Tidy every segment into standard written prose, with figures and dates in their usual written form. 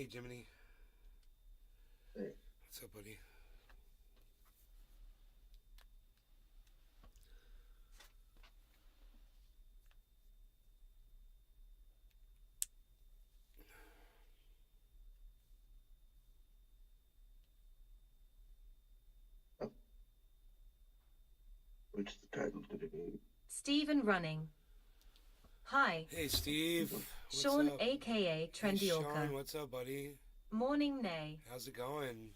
Hey, Jiminy. Hey. What's up, buddy? Which the title today? Stephen running. Hi. Hey, Steve. What's Sean, up? aka Hey, Trendy Sean. Orca. What's up, buddy? Morning, Nay. How's it going?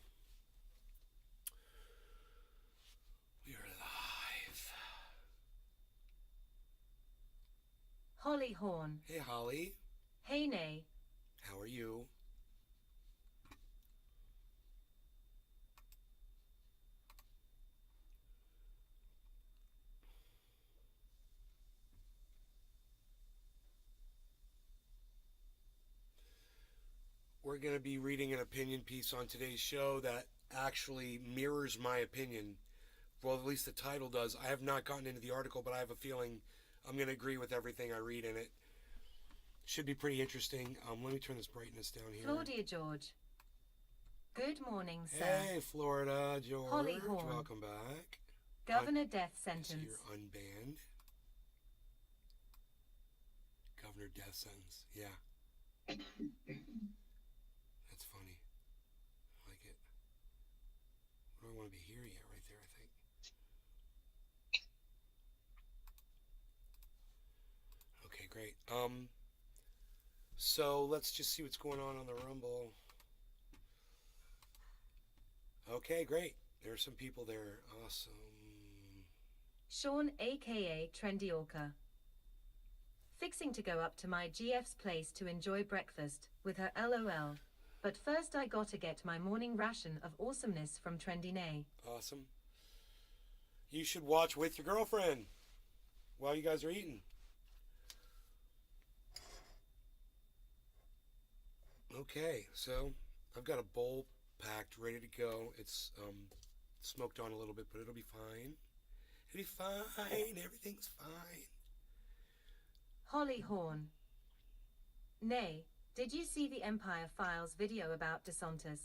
We are live. Holly Horn. Hey, Holly. Hey, Nay. How are you? We're going to be reading an opinion piece on today's show that actually mirrors my opinion. Well, at least the title does. I have not gotten into the article, but I have a feeling I'm going to agree with everything I read in it. Should be pretty interesting. Let me turn this brightness down here. Claudia George. Good morning, sir. Hey, Florida George. Holly Horn. Welcome back. Governor death So sentence. you're unbanned. Governor death sentence. Yeah. That's funny. I like it. What do I want to be here yet? Right there, I think. Okay, great. So let's just see what's going on the Rumble. Okay, great. There's some people there. Awesome. Sean, aka Trendy Orca. Fixing to go up to my GF's place to enjoy breakfast with her LOL. But first I gotta get my morning ration of awesomeness from Trendy Nay. Awesome. You should watch with your girlfriend while you guys are eating. Okay, so I've got a bowl packed, ready to go. It's smoked on a little bit, but it'll be fine. It'll be fine. Everything's fine. Holly Horn. Nay, did you see the Empire Files video about DeSantis?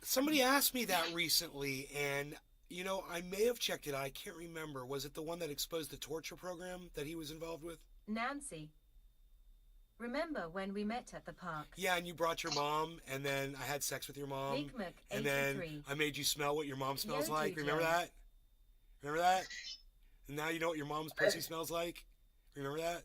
Somebody asked me that recently, and you know, I may have checked it out. I can't remember. Was it the one that exposed the torture program that he was involved with? Nancy. Remember when we met at the park? Yeah, and you brought your mom, and then I had sex with your mom. Big Mac, and then 83. I made you smell what your mom smells Yo, like. dude, Remember yo. that? Remember that? And now you know what your mom's pussy smells like? Remember that?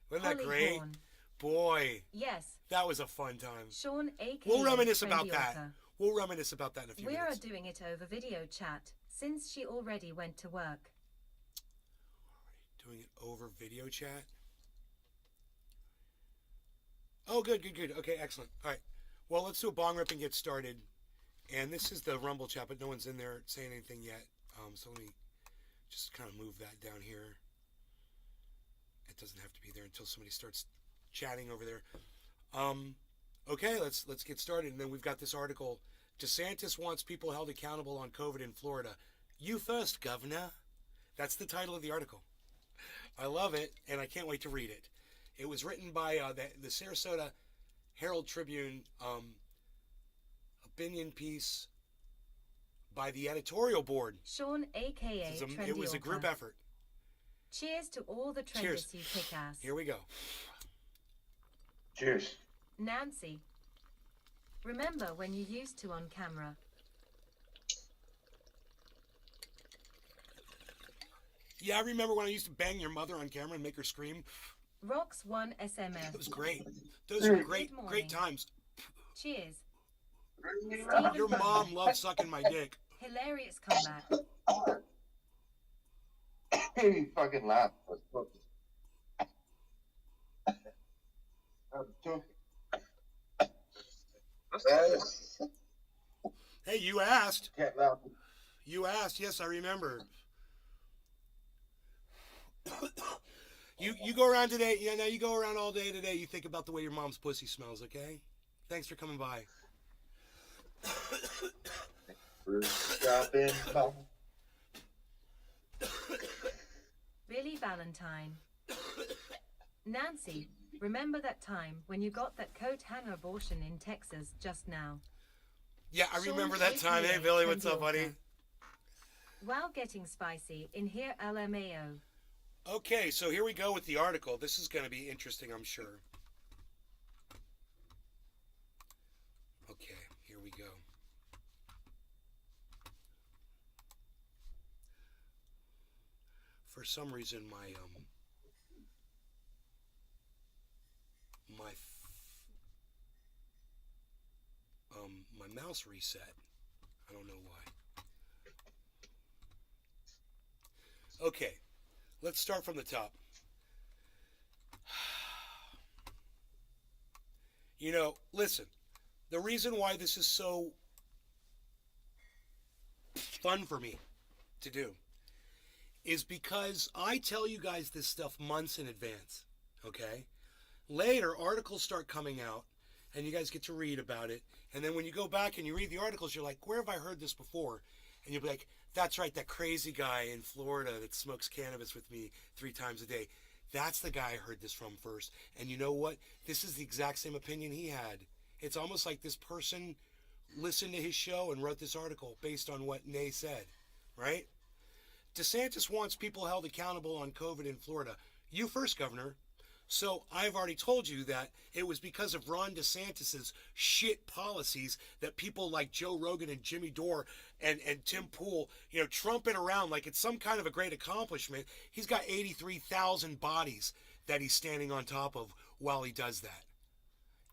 Wasn't that Holly great? Horn. Boy, Yes. that was a fun time. Sean, aka We'll reminisce Trendy about that. Orca. We'll reminisce about that in a few We are minutes. doing it over video chat, since she already went to work. Doing it over video chat. Oh, good. Okay, excellent. All right. Well, let's do a bong rip and get started. And this is the Rumble chat, but no one's in there saying anything yet. So let me just kind of move that down here. It doesn't have to be there until somebody starts chatting over there. Okay, let's get started. And then we've got this article. DeSantis wants people held accountable on COVID in Florida. You first, Governor. That's the title of the article. I love it, and I can't wait to read it. It was written by the Sarasota Herald Tribune opinion piece by the editorial board. Sean, aka Trendy It was a group Orca. effort. Cheers to all the Cheers. trenders you kick ass. Here we go. Cheers. Nancy. Remember when you used to on camera? Yeah, I remember when I used to bang your mother on camera and make her scream. Rocks 1 SMS. It was great. Those are Good great morning. times. Cheers. Your mom loves sucking my dick. Hilarious comeback. Hey, fucking laugh. Hey, you asked. Can't laugh. You asked. Yes, I remember. You go around today. Yeah, now you go around all day today. You think about the way your mom's pussy smells. Okay. Thanks for coming by. Stopping. Billy Valentine. Nancy, Remember that time when you got that coat hanger abortion in Texas just now? Yeah, I Sean, remember that time. Hey, aka Billy, what's up, Trendy buddy? Orca. Wow, getting spicy in here, LMAO. Okay, so here we go with the article. This is going to be interesting, I'm sure. Okay, here we go. For some reason, my my mouse reset. I don't know why. Okay, let's start from the top. You know, listen, the reason why this is so fun for me to do is because I tell you guys this stuff months in advance, okay? Later, articles start coming out, and you guys get to read about it, and then when you go back and you read the articles, you're like, where have I heard this before? And you'll be like, that's right, that crazy guy in Florida that smokes cannabis with me 3 times a day. That's the guy I heard this from first. And you know what? This is the exact same opinion he had. It's almost like this person listened to his show and wrote this article based on what Nay said, right? DeSantis wants people held accountable on COVID in Florida. You first, Governor. So I've already told you that it was because of Ron DeSantis's shit policies that people like Joe Rogan and Jimmy Dore and Tim Pool, you know, trumpet around like it's some kind of a great accomplishment. He's got 83,000 bodies that he's standing on top of while he does that.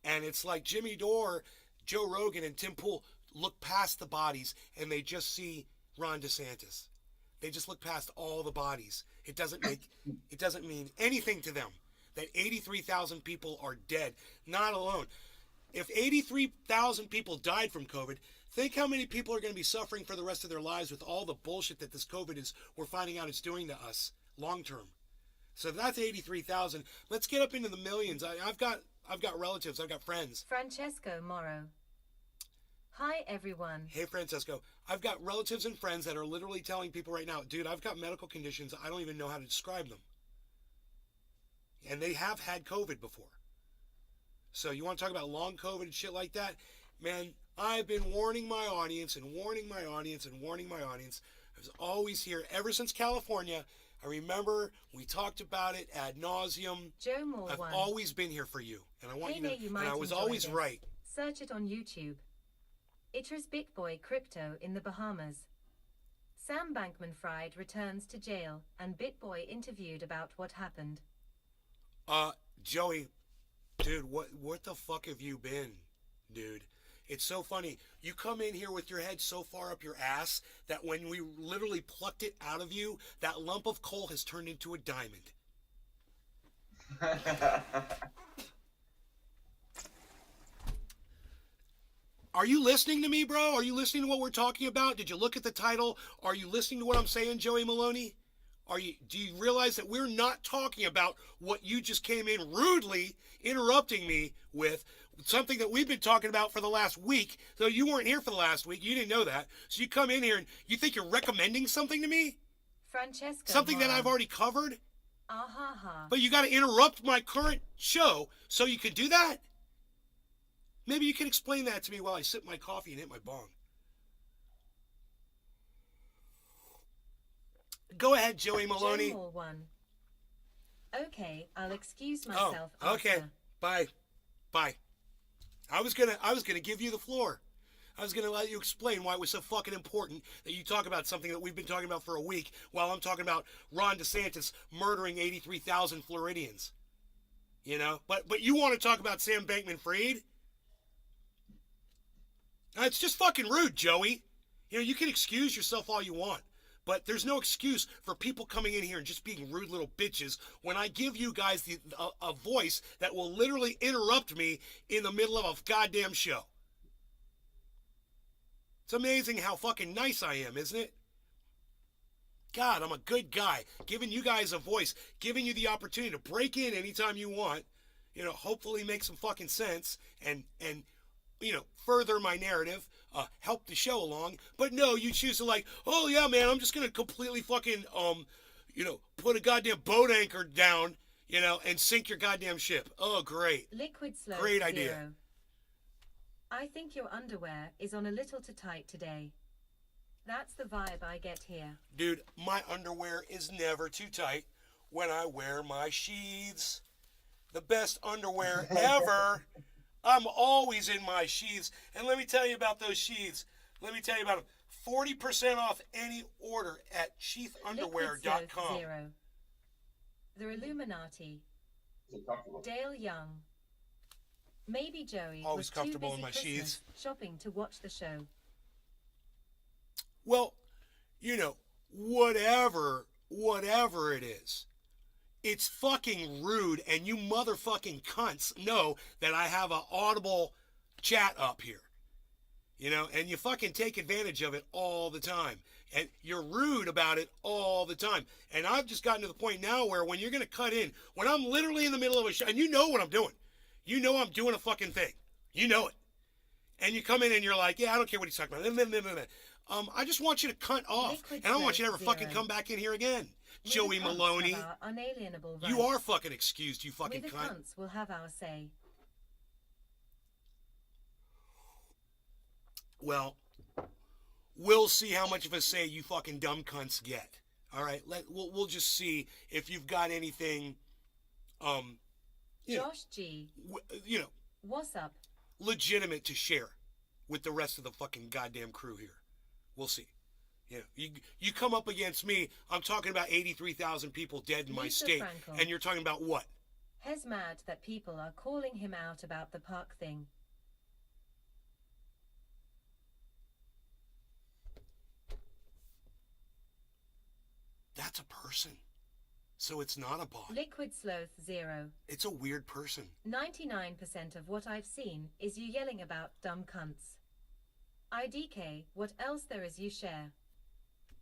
And it's like Jimmy Dore, Joe Rogan, and Tim Pool look past the bodies and they just see Ron DeSantis. They just look past all the bodies. It doesn't mean anything to them that 83,000 people are dead, not alone. If 83,000 people died from COVID, think how many people are going to be suffering for the rest of their lives with all the bullshit that this COVID we're finding out it's doing to us long term. So that's 83,000. Let's get up into the millions. I've got relatives, I've got friends. Francesco Moro. Hi, everyone. Hey, Francesco. I've got relatives and friends that are literally telling people right now, dude, I've got medical conditions. I don't even know how to describe them. And they have had COVID before. So you want to talk about long COVID and shit like that? Man, I've been warning my audience and warning my audience and warning my audience. I was always here ever since California. I remember we talked about it ad nauseum. Joe Moore I've one. always been here for you. And I want Hey, you to Nate, you and might I was enjoy always this. right. Search it on YouTube. Itras Bitboy Crypto in the Bahamas. Sam Bankman-Fried returns to jail and Bitboy interviewed about what happened. Joey, dude, what the fuck have you been, dude? It's so funny. You come in here with your head so far up your ass that when we literally plucked it out of you, that lump of coal has turned into a diamond. Are you listening to me, bro? Are you listening to what we're talking about? Did you look at the title? Are you listening to what I'm saying, Joey Maloney? Do you realize that we're not talking about what you just came in rudely interrupting me with, something that we've been talking about for the last week? So you weren't here for the last week. You didn't know that. So you come in here and you think you're recommending something to me? Francesco Something that Moro. I've already covered? Ah-ha-ha. But you got to interrupt my current show so you could do that? Maybe you can explain that to me while I sip my coffee and hit my bong. Go ahead, Joey Maloney. Joe Moore one. Okay, I'll excuse myself okay. after. Bye. I was gonna give you the floor. I was gonna let you explain why it was so fucking important that you talk about something that we've been talking about for a week while I'm talking about Ron DeSantis murdering 83,000 Floridians. You know? But you want to talk about Sam Bankman-Fried? It's just fucking rude, Joey. You know, you can excuse yourself all you want. But there's no excuse for people coming in here and just being rude little bitches when I give you guys a voice that will literally interrupt me in the middle of a goddamn show. It's amazing how fucking nice I am, isn't it? God, I'm a good guy, giving you guys a voice, giving you the opportunity to break in anytime you want, you know, hopefully make some fucking sense and you know, further my narrative, help the show along. But no, you choose to like, oh yeah, man, I'm just gonna completely fucking, you know, put a goddamn boat anchor down, You know, and sink your goddamn ship. Oh, great. Liquid Slow Great idea. 0. I think your underwear is on a little too tight today. That's the vibe I get here. Dude, my underwear is never too tight when I wear my sheaths. The best underwear ever. I'm always in my sheaths. And let me tell you about those sheaths. Let me tell you about them. 40% off any order at sheathunderwear.com. Liquid Slow 0. The Illuminati. Is it comfortable? Dale Young. Maybe Joey Always was too comfortable busy in my Christmas sheaths. shopping to watch the show. Well, you know, whatever it is, it's fucking rude, and you motherfucking cunts know that I have an audible chat up here. You know, and you fucking take advantage of it all the time. And you're rude about it all the time. And I've just gotten to the point now where when you're going to cut in, when I'm literally in the middle of a show, and you know what I'm doing. You know I'm doing a fucking thing. You know it. And you come in and you're like, yeah, I don't care what he's talking about. I just want you to cut off. Liquid And I don't want you to ever Slow fucking 0. come back in here again. We Joey the cunts Maloney. have our unalienable You rights. are fucking excused, you We fucking the cunt. cunts will have our say. Well, we'll see how much of a say you fucking dumb cunts get. All right, we'll just see if you've got anything, you know, Josh G. you know, What's up? legitimate to share with the rest of the fucking goddamn crew here. We'll see. You know, you come up against me. I'm talking about 83,000 people dead in my Lisa state, Frankel. and you're talking about what? Hes mad that people are calling him out about the park thing. That's a person. So it's not a bot. Liquid Sloth 0. It's a weird person. 99% of what I've seen is you yelling about dumb cunts. IDK, what else there is you share?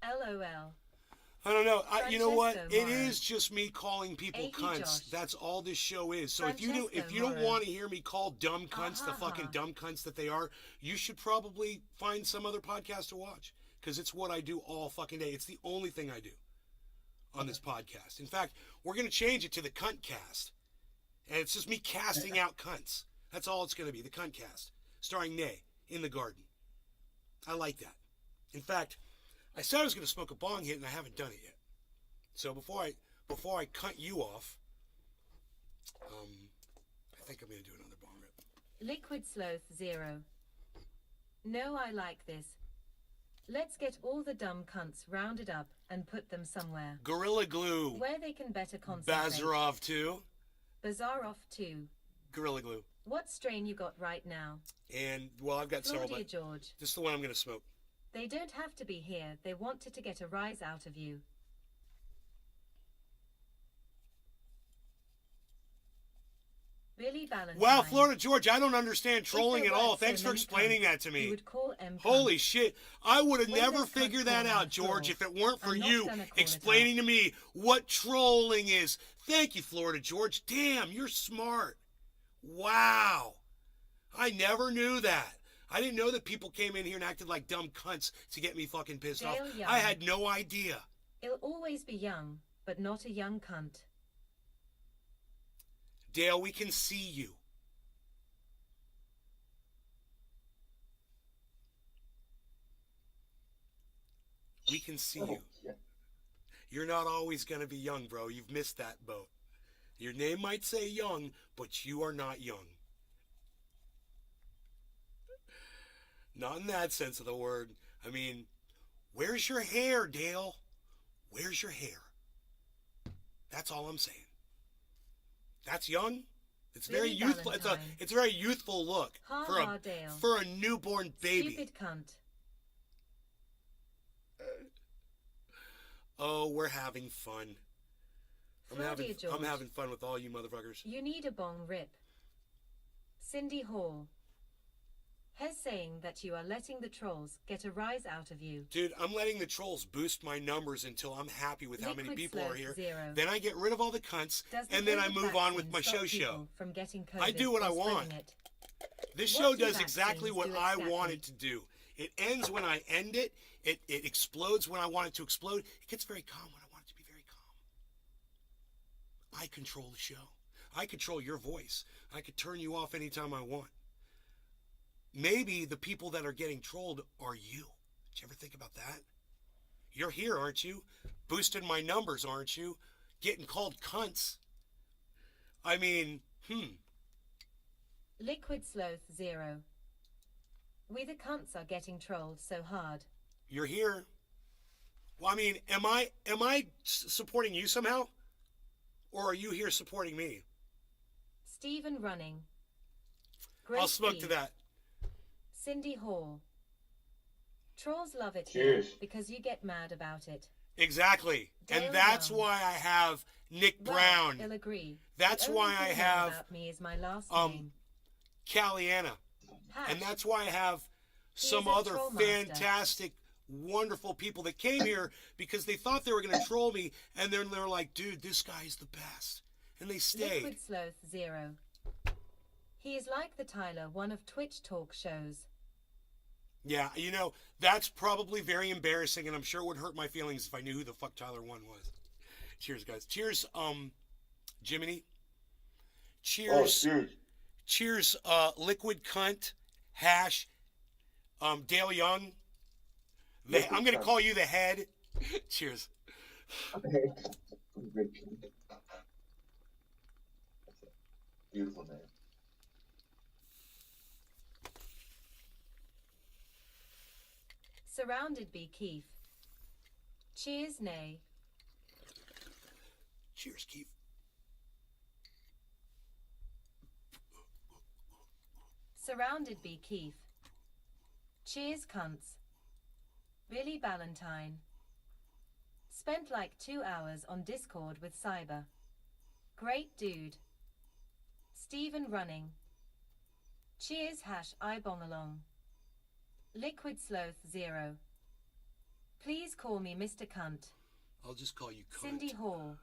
LOL. I don't know. You know what? Francesco It Morrow. is just me calling people Hey, cunts. Josh. That's all this show is. So if you Francesco don't Morrow. want to hear me call dumb cunts the Ah-ha-ha. fucking dumb cunts that they are, you should probably find some other podcast to watch, because it's what I do all fucking day. It's the only thing I do on this podcast. In fact, we're going to change it to the Cunt Cast, and it's just me casting out cunts. That's all it's going to be, the Cunt Cast, starring Nay in the garden. I like that. In fact, I said I was going to smoke a bong hit, and I haven't done it yet. So before I cut you off, I think I'm going to do another bong rip. Liquid Sloth 0. No, I like this. Let's get all the dumb cunts rounded up and put them somewhere. Gorilla Glue. Where they can better concentrate. Bazarov 2. Bazarov 2. Gorilla Glue. What strain you got right now? And, well, I've got several, Claudia but George. this is the one I'm going to smoke. They don't have to be here. They wanted to get a rise out of you. Billy Valentine. Wow, Florida George, I don't understand If trolling there at all. weren't so Thanks for many explaining cunts, that to You me. would call M Holy cunt. shit. I would have When never does cunt figured that fall on out, the floor? George, if it weren't for I'm not you gonna call it explaining out. to me what trolling is. Thank you, Florida George. Damn, you're smart. Wow. I never knew that. I didn't know that people came in here and acted like dumb cunts to get me fucking pissed off. Dale Young. I had no idea. He'll always be young, but not a young cunt. Dale, we can see you. We can see you. Yeah. You're not always going to be young, bro. You've missed that boat. Your name might say young, but you are not young. Not in that sense of the word. I mean, where's your hair, Dale? Where's your hair? That's all I'm saying. That's young. It's very Billy youthful. Valentine. It's a very youthful look Ha for ha, a Dale. for a newborn baby. Stupid cunt. Oh, we're having fun. Claudia George. I'm having fun with all you motherfuckers. You need a bong rip. Cindy Hall. Hes saying that you are letting the trolls get a rise out of you. Dude, I'm letting the trolls boost my numbers until I'm happy with how many Liquid people Sloth are here. 0. Then I get rid of all the cunts, Does the and then I COVID move on with vaccine my stop show. people from getting COVID I do what I or spreading want. it? This What show do does exactly vaccines what do I exactly? want it to do. It ends when I end it. It explodes when I want it to explode. It gets very calm when I want it to be very I control the show. I control your voice. I could turn you off anytime I want. Maybe the people that are getting trolled are you. Did you ever think about that? You're here, aren't you? Boosting my numbers, aren't you? Getting called cunts. I mean, Liquid Sloth 0. We the cunts are getting trolled so hard. You're here. Well, I mean, am I supporting you somehow? Or are you here supporting me? Stephen Running. Great I'll smoke to speed. that. Cindy Hall. Trolls love it Cheers. here because you get mad about it. Exactly. Dale And that's Young. why I have Nick Well, Brown. he'll agree. That's The why only I thing have about me is my last um, name. Caliana. Hash. And that's why I have He some is a other troll master. fantastic, wonderful people that came here because they thought they were going to troll me. And then they're like, dude, this guy's the best. And they stayed. Liquid Sloth 0. He is like the Tyler one of Twitch talk shows. Yeah, you know, that's probably very embarrassing, and I'm sure it would hurt my feelings if I knew who the fuck Tyler 1 was. Cheers, guys. Cheers, Jiminy. Cheers. Oh, dude. Cheers, Liquid Cunt, Hash, Dale Young. I'm going to call you the head. Cheers. Beautiful name. Surrounded by Keith. Cheers, nay. Cheers, Keith. Surrounded by Keith. Cheers, cunts. Billy Ballantyne. Spent like 2 hours on Discord with Cyber. Great dude. Stephen Running. Cheers, hash I bong along. Liquid Sloth 0. Please call me Mr. Cunt. I'll just call you Cunt. Cindy Hall.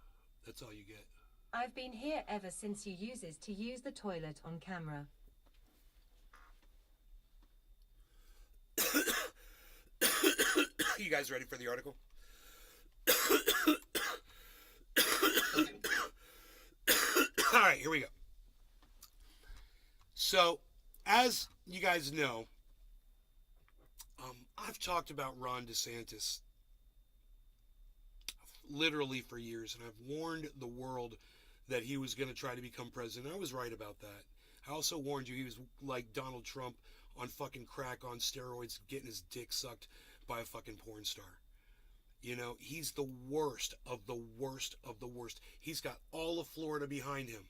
That's all you get. I've been here ever since you uses to use the toilet on camera. You guys ready for the article? All right, here we go. So, as you guys know, I've talked about Ron DeSantis literally for years, and I've warned the world that he was going to try to become president. I was right about that. I also warned you he was like Donald Trump on fucking crack, on steroids, getting his dick sucked by a fucking porn star. You know, he's the worst of the worst of the worst. He's got all of Florida behind him.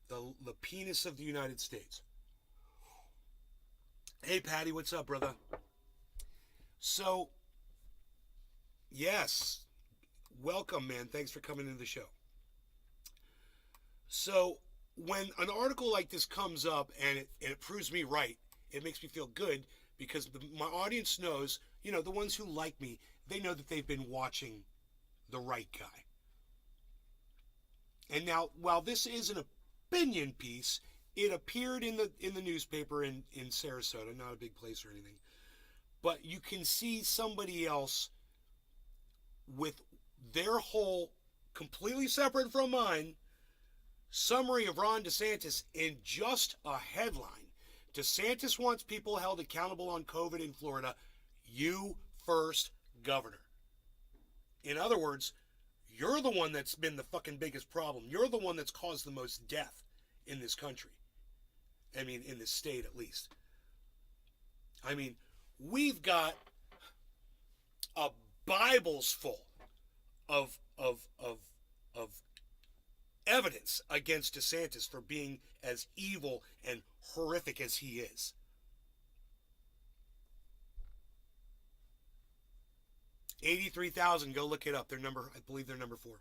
The penis of the United States. Hey, Patty, what's up, brother? So, yes, welcome, man. Thanks for coming into the show. So, when an article like this comes up and it proves me right, it makes me feel good because my audience knows, you know, the ones who like me, they know that they've been watching the right guy. And now, while this is an opinion piece, it appeared in the newspaper in Sarasota, not a big place or anything. But you can see somebody else with their whole, completely separate from mine, summary of Ron DeSantis in just a headline. DeSantis wants people held accountable on COVID in Florida. You first, governor. In other words, you're the one that's been the fucking biggest problem. You're the one that's caused the most death in this country. I mean, in this state at least. I mean, we've got a Bible's full of evidence against DeSantis for being as evil and horrific as he is. $83,000. Go look it up. I believe they're number 4.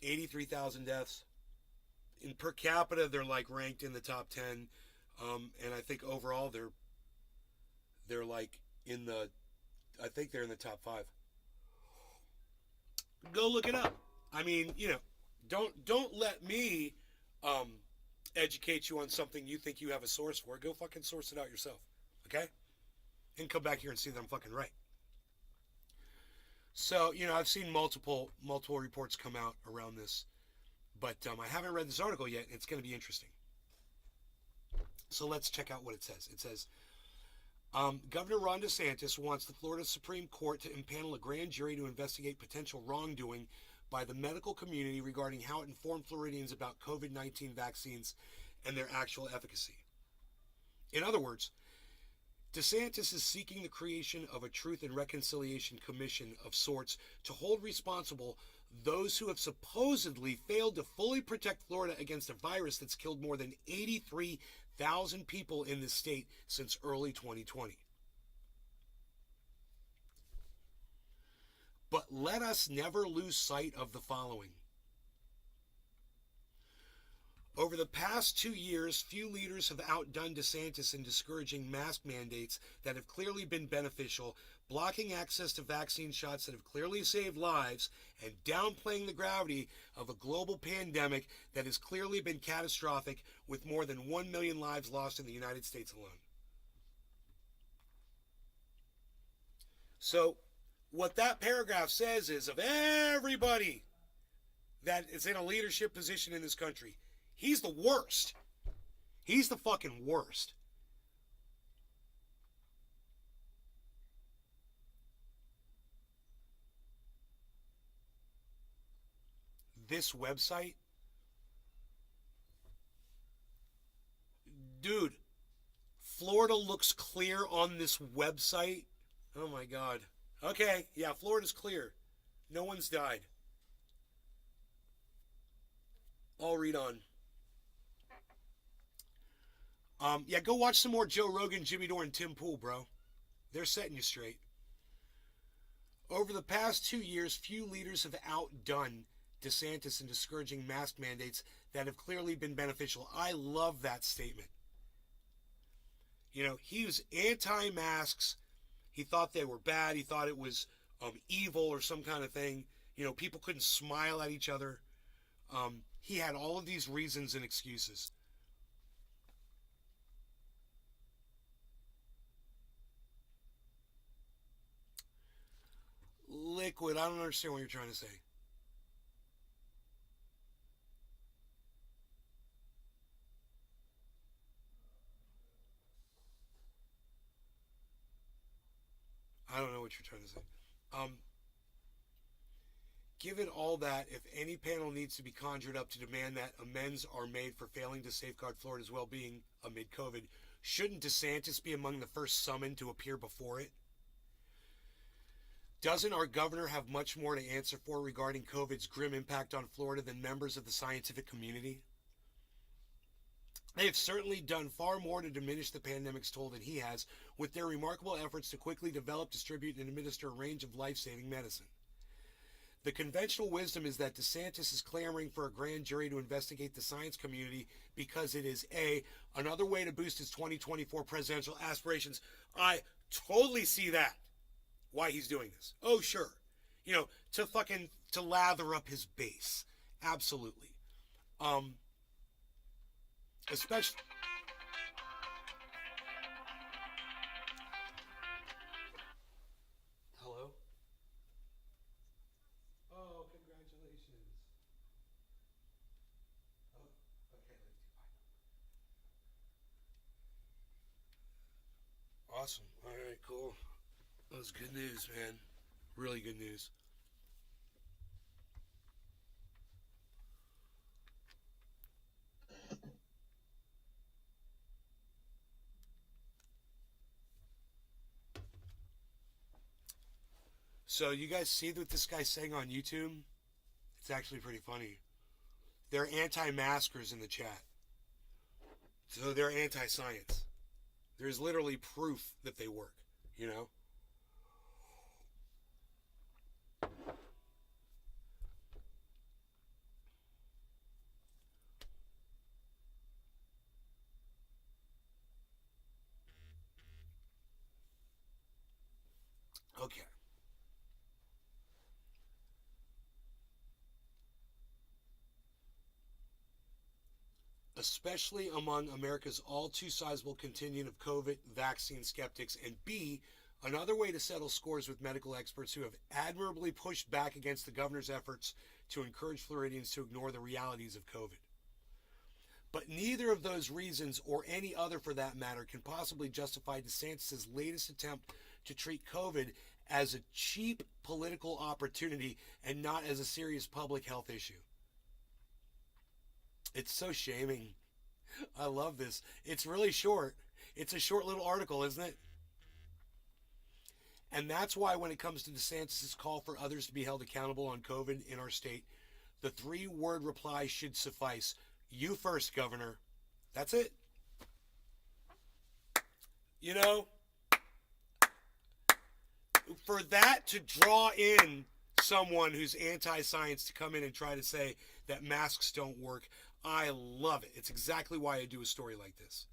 $83,000 deaths. In per capita, they're like ranked in the top 10, and I think overall they're like in the, I think they're in the top 5. Go look it up. I mean, you know, don't let me educate you on something you think you have a source for. Go fucking source it out yourself, okay? And come back here and see that I'm fucking right. So, I've seen multiple reports come out around this, but I haven't read this article yet. It's going to be interesting. So let's check out what it says. It says, Governor Ron DeSantis wants the Florida Supreme Court to impanel a grand jury to investigate potential wrongdoing by the medical community regarding how it informed Floridians about COVID-19 vaccines and their actual efficacy. In other words, DeSantis is seeking the creation of a Truth and Reconciliation Commission of sorts to hold responsible those who have supposedly failed to fully protect Florida against a virus that's killed more than 83,000 people in the state since early 2020. But let us never lose sight of the following. Over the past 2 years, few leaders have outdone DeSantis in discouraging mask mandates that have clearly been beneficial, blocking access to vaccine shots that have clearly saved lives, and downplaying the gravity of a global pandemic that has clearly been catastrophic, with more than 1 million lives lost in the United States alone. So, what that paragraph says is, of everybody that is in a leadership position in this country, he's the worst. He's the fucking worst. This website, dude, Florida looks clear on this website. Oh my God. Okay, yeah, Florida's clear. No one's died. I'll read on. Yeah, go watch some more Joe Rogan, Jimmy Dore, and Tim Pool, bro. They're setting you straight. Over the past 2 years, few leaders have outdone DeSantis in discouraging mask mandates that have clearly been beneficial. I love that statement. He was anti-masks. He thought they were bad. He thought it was evil or some kind of thing. People couldn't smile at each other. He had all of these reasons and excuses. Liquid, I don't understand what you're trying to say. I don't know what you're trying to say. Given all that, if any panel needs to be conjured up to demand that amends are made for failing to safeguard Florida's well-being amid COVID, shouldn't DeSantis be among the first summoned to appear before it? Doesn't our governor have much more to answer for regarding COVID's grim impact on Florida than members of the scientific community? They have certainly done far more to diminish the pandemic's toll than he has, with their remarkable efforts to quickly develop, distribute, and administer a range of life-saving medicine. The conventional wisdom is that DeSantis is clamoring for a grand jury to investigate the science community because it is another way to boost his 2024 presidential aspirations. I totally see that. Why he's doing this. Oh, sure. To lather up his base. Absolutely. Especially. Hello? Oh, congratulations. Oh, okay, awesome. All right, cool. That was good news, man. Really good news. So you guys see what this guy's saying on YouTube? It's actually pretty funny. They're anti-maskers in the chat. So they're anti-science. There's literally proof that they work, Okay. Especially among America's all too sizable contingent of COVID vaccine skeptics, and B, Another way to settle scores with medical experts who have admirably pushed back against the governor's efforts to encourage Floridians to ignore the realities of COVID. But neither of those reasons, or any other for that matter, can possibly justify DeSantis' latest attempt to treat COVID as a cheap political opportunity and not as a serious public health issue. It's so shaming. I love this. It's really short. It's a short little article, isn't it? And that's why when it comes to DeSantis' call for others to be held accountable on COVID in our state, the 3-word reply should suffice. You first, Governor. That's it. You know, for that to draw in someone who's anti-science to come in and try to say that masks don't work, I love it. It's exactly why I do a story like this.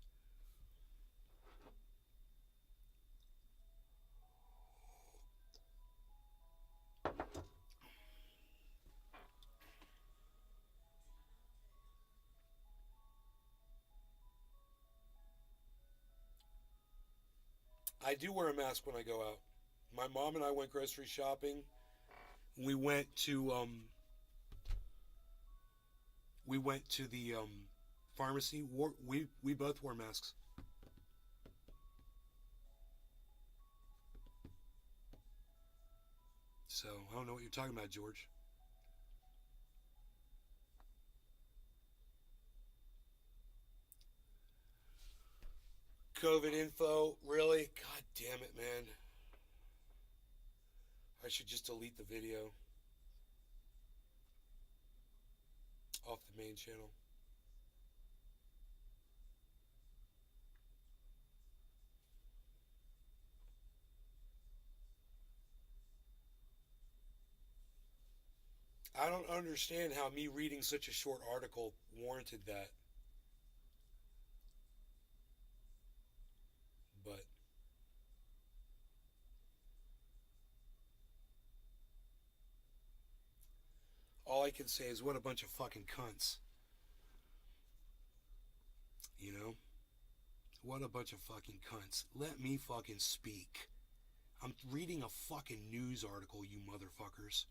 I do wear a mask when I go out. My mom and I went grocery shopping. We went to the pharmacy. We both wore masks. So I don't know what you're talking about, George. COVID info, really? God damn it, man. I should just delete the video off the main channel. I don't understand how me reading such a short article warranted that. But all I can say is what a bunch of fucking cunts. You know? What a bunch of fucking cunts. Let me fucking speak. I'm reading a fucking news article, you motherfuckers.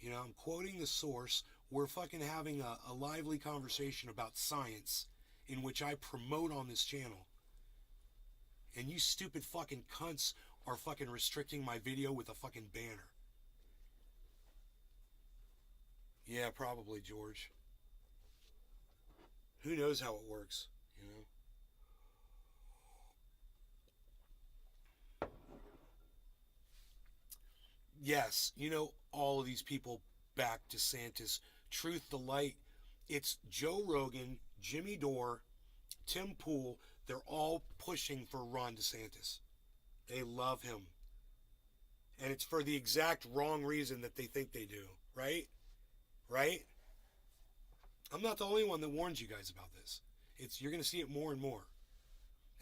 You know, I'm quoting the source. We're fucking having a lively conversation about science in which I promote on this channel. And you stupid fucking cunts are fucking restricting my video with a fucking banner. Yeah, probably, George. Who knows how it works, you know? Yes, you know, all of these people back DeSantis. Truth to light, it's Joe Rogan, Jimmy Dore, Tim Pool. They're all pushing for Ron DeSantis. They love him. And it's for the exact wrong reason that they think they do, right? Right? I'm not the only one that warns you guys about this. You're going to see it more and more.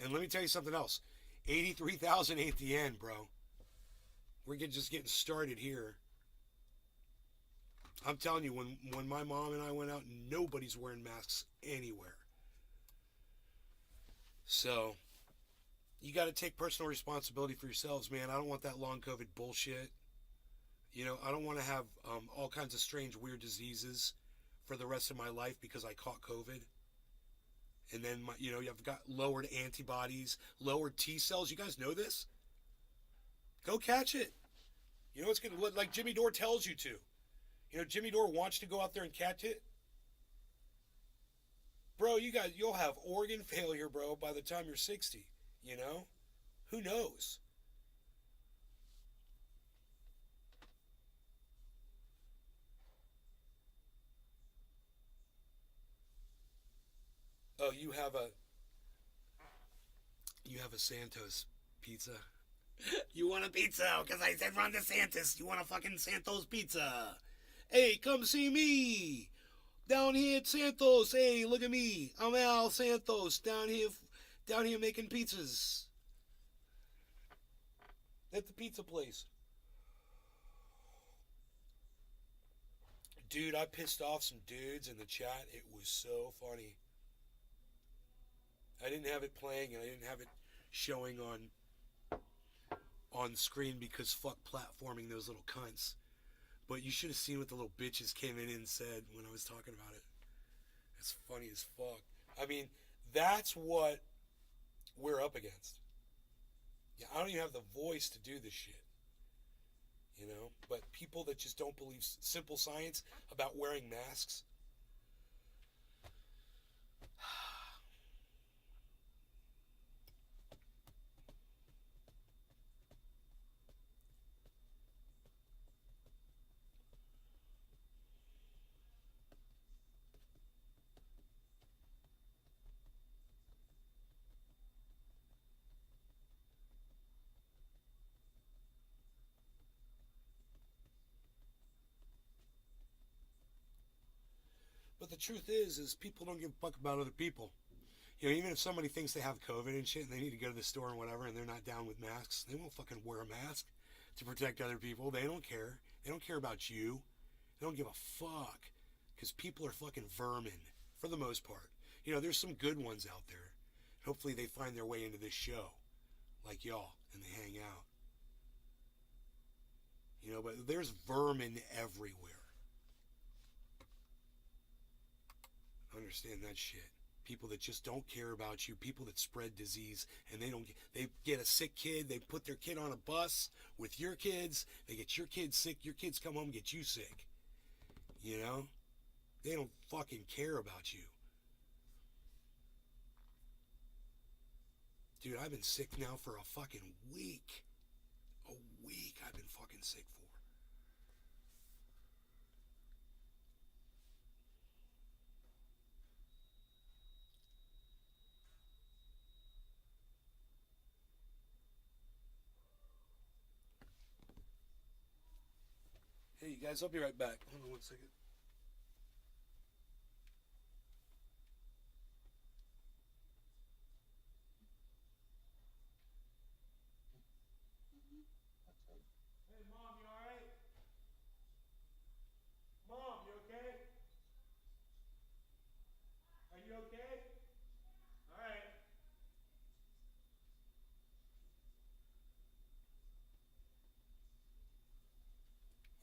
And let me tell you something else. 83,000 ain't the end, bro. We're just getting started here. I'm telling you, when my mom and I went out, nobody's wearing masks anywhere. So, you got to take personal responsibility for yourselves, man. I don't want that long COVID bullshit. You know, I don't want to have all kinds of strange, weird diseases for the rest of my life because I caught COVID. And then, you've got lowered antibodies, lowered T cells. You guys know this? Go catch it. You know, it's going to, like Jimmy Dore tells you to. You know, Jimmy Dore wants to go out there and catch it. Bro, you'll have organ failure, bro, by the time you're 60. You know? Who knows? Oh, you have a Santos pizza. You want a pizza? Because I said Ron DeSantis. You want a fucking Santos pizza? Hey, come see me. Down here at Santos. Hey, look at me. I'm Al Santos. Down here making pizzas. At the pizza place. Dude, I pissed off some dudes in the chat. It was so funny. I didn't have it playing and I didn't have it showing on on screen because fuck platforming those little cunts. But you should have seen what the little bitches came in and said when I was talking about it. It's funny as fuck. I mean, that's what we're up against. Yeah, I don't even have the voice to do this shit. You know? But people that just don't believe simple science about wearing masks. But the truth is people don't give a fuck about other people. You know, even if somebody thinks they have COVID and shit and they need to go to the store and whatever and they're not down with masks, they won't fucking wear a mask to protect other people. They don't care. They don't care about you. They don't give a fuck. Because people are fucking vermin, for the most part. You know, there's some good ones out there. Hopefully they find their way into this show, like y'all, and they hang out. You know, but there's vermin everywhere. Understand that shit. People that just don't care about you, people that spread disease, and they get a sick kid, they put their kid on a bus with your kids, they get your kids sick, your kids come home and get you sick. You know? They don't fucking care about you. Dude, I've been sick now for a fucking week. A week I've been fucking sick for. Hey, you guys, I'll be right back. Hold on one second. Hey, Mom, you alright? Mom, you okay? Are you okay? Alright.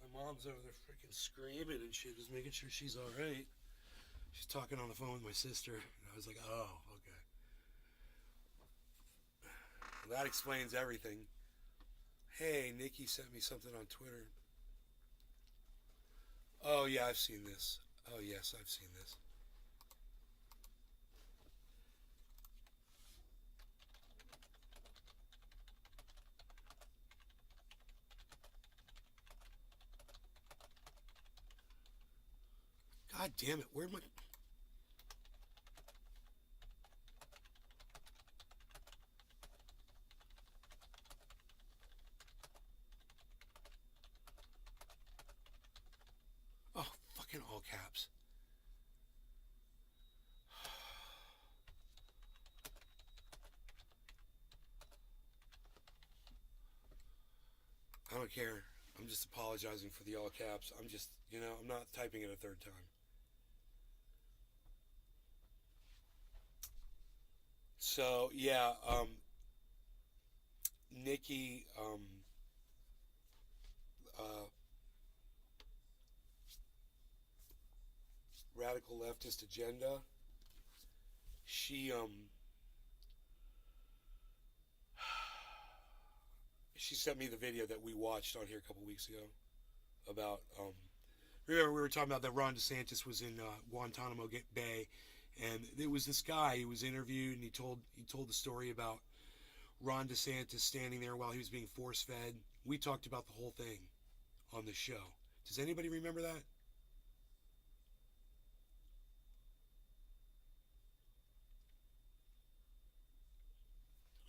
My mom's over there freaking screaming and shit, just making sure she's alright. She's talking on the phone with my sister. And I was like, oh, okay. Well, that explains everything. Hey, Nikki sent me something on Twitter. Oh, yeah, I've seen this. Oh, yes, I've seen this. God damn it, where'd my... Oh, fucking all caps. I don't care. I'm just apologizing for the all caps. I'm just, you know, I'm not typing it a third time. So, yeah, Nikki, radical leftist agenda. She sent me the video that we watched on here a couple weeks ago about, remember we were talking about that Ron DeSantis was in Guantanamo Bay, and it was this guy who was interviewed, and he told the story about Ron DeSantis standing there while he was being force fed. We talked about the whole thing on the show. Does anybody remember that?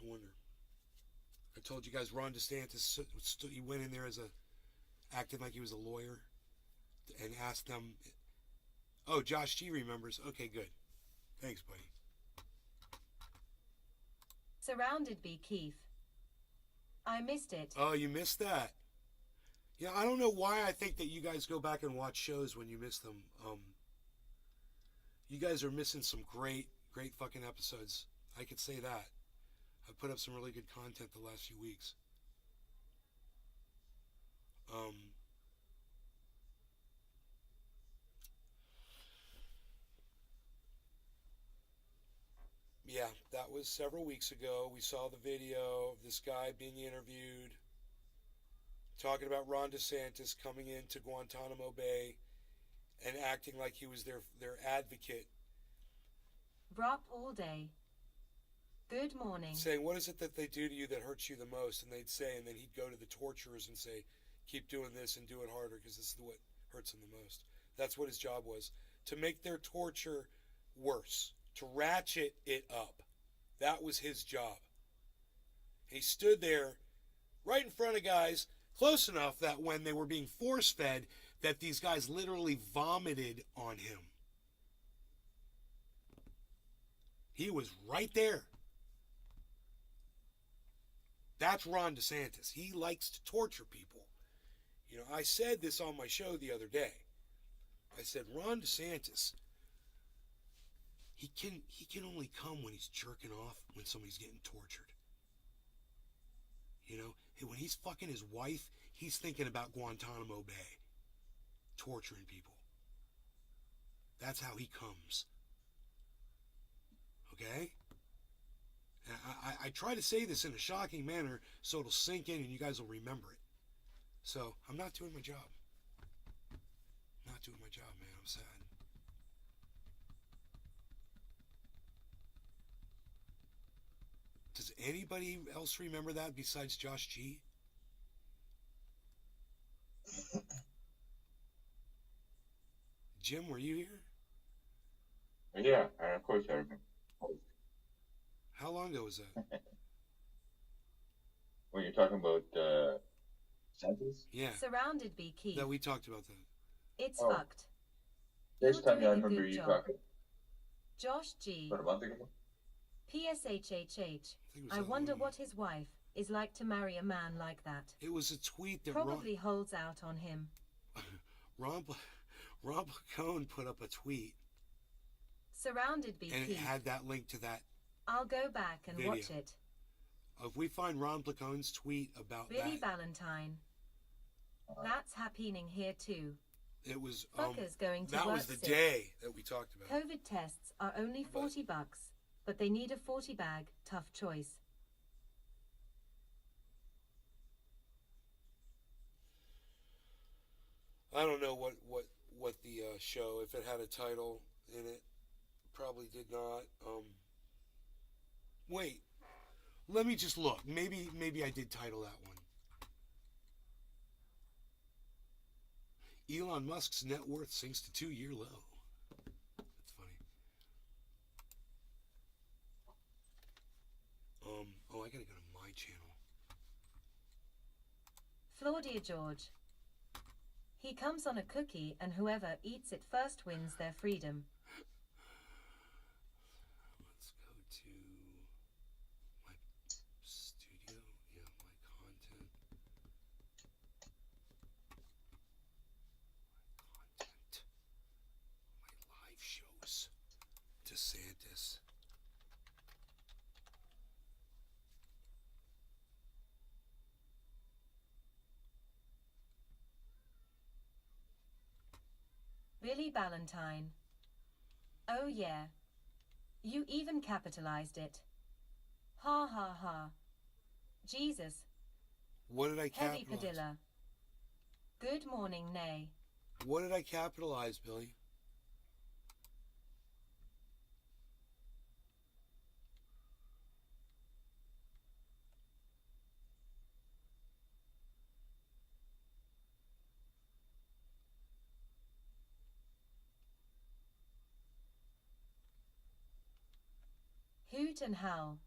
I wonder. I told you guys Ron DeSantis, he went in there as acting like he was a lawyer and asked them. Oh, Josh G remembers. Okay, good. Thanks, buddy. Surrounded by Keith. I missed it. Oh, you missed that. Yeah, I don't know why I think that you guys go back and watch shows when you miss them. You guys are missing some great fucking episodes. I could say that. I've put up some really good content the last few weeks. Um, yeah, that was several weeks ago. We saw the video of this guy being interviewed, talking about Ron DeSantis coming into Guantanamo Bay and acting like he was their advocate, Brop all day. Good morning. saying, "What is it that they do to you that hurts you the most?" And they'd say, and then he'd go to the torturers and say, "Keep doing this and do it harder because this is what hurts them the most." That's what his job was, to make their torture worse, to ratchet it up. That was his job. He stood there right in front of guys close enough that when they were being force fed, that these guys literally vomited on him. He was right there. That's Ron DeSantis. He likes to torture people. You know, I said this on my show the other day. I said, Ron DeSantis, he can only come when he's jerking off when somebody's getting tortured. You know, when he's fucking his wife, he's thinking about Guantanamo Bay, torturing people. That's how he comes. Okay? I try to say this in a shocking manner so it'll sink in and you guys will remember it. So, I'm not doing my job. Not doing my job, man. I'm sad. Does anybody else remember that besides Josh G? Jim, were you here? Yeah, of course I remember. How long ago was that? When you're talking about sentence? Yeah, Surrounded be Keith. that we talked about that. It's Oh. fucked. This You're time I doing a remember good you job. talking Josh G. about a month ago. PSHHH. I think it was I that wonder long. what his wife is like to marry a man like that. It was a tweet that Probably holds out on him. Ron Placone put up a tweet, Surrounded be and it Keith. had that link to that. I'll go back and video. watch it. If we find Ron Placone's tweet about Billy that, Valentine. That's happening here too. it was Fuckers going to that work was the sick. day that we talked about. COVID tests are only $40, but they need a 40 bag. Tough choice. I don't know what the show, if it had a title in it, probably did not. Wait, let me just look. Maybe I did title that one. Elon Musk's net worth sinks to 2-year low. That's funny. Oh, I gotta go to my channel. Flaudia George. He comes on a cookie and whoever eats it first wins their freedom. Let's go to my studio. Yeah, my content. My live shows. DeSantis. Billy Valentine. Oh yeah. You even capitalized it. Ha ha ha. Jesus. What did I Heavy capitalize? Padilla. Good morning, Nay. What did I capitalize, Billy? Hoot and howl.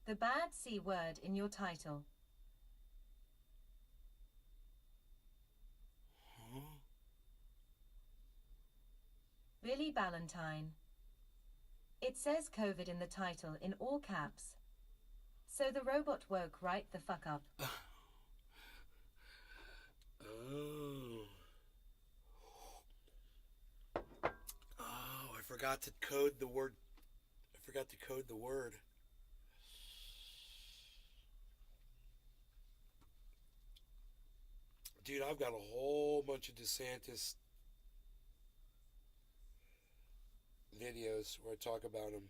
The bad C word in your title. Huh? Billy Valentine. It says COVID in the title in all caps. So the robot woke right the fuck up. Oh. Oh, I forgot to code the word. I forgot to code the word. Dude, I've got a whole bunch of DeSantis videos where I talk about him.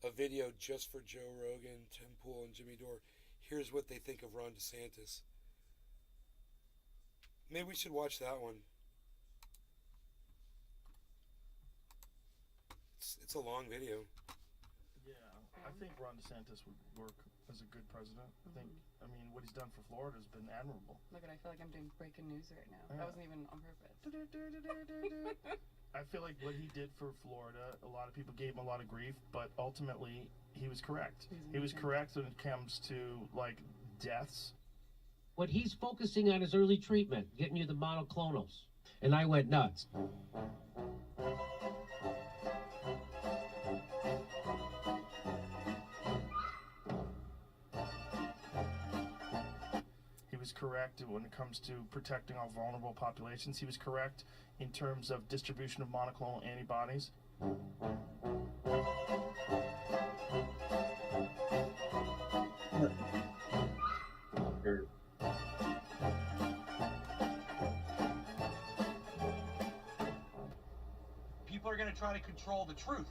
A video just for Joe Rogan, Tim Pool, and Jimmy Dore. Here's what they think of Ron DeSantis. Maybe we should watch that one. It's a long video. Yeah, I think Ron DeSantis would work as a good president. I mean, what he's done for Florida has been admirable. Look, I feel like I'm doing breaking news right now. Yeah. That wasn't even on purpose. I feel like what he did for Florida, a lot of people gave him a lot of grief, but ultimately he was correct. He was correct when it comes to like deaths. What he's focusing on is early treatment, getting you the monoclonals. And I went nuts. He was correct when it comes to protecting our vulnerable populations. He was correct in terms of distribution of monoclonal antibodies. People are going to try to control the truth,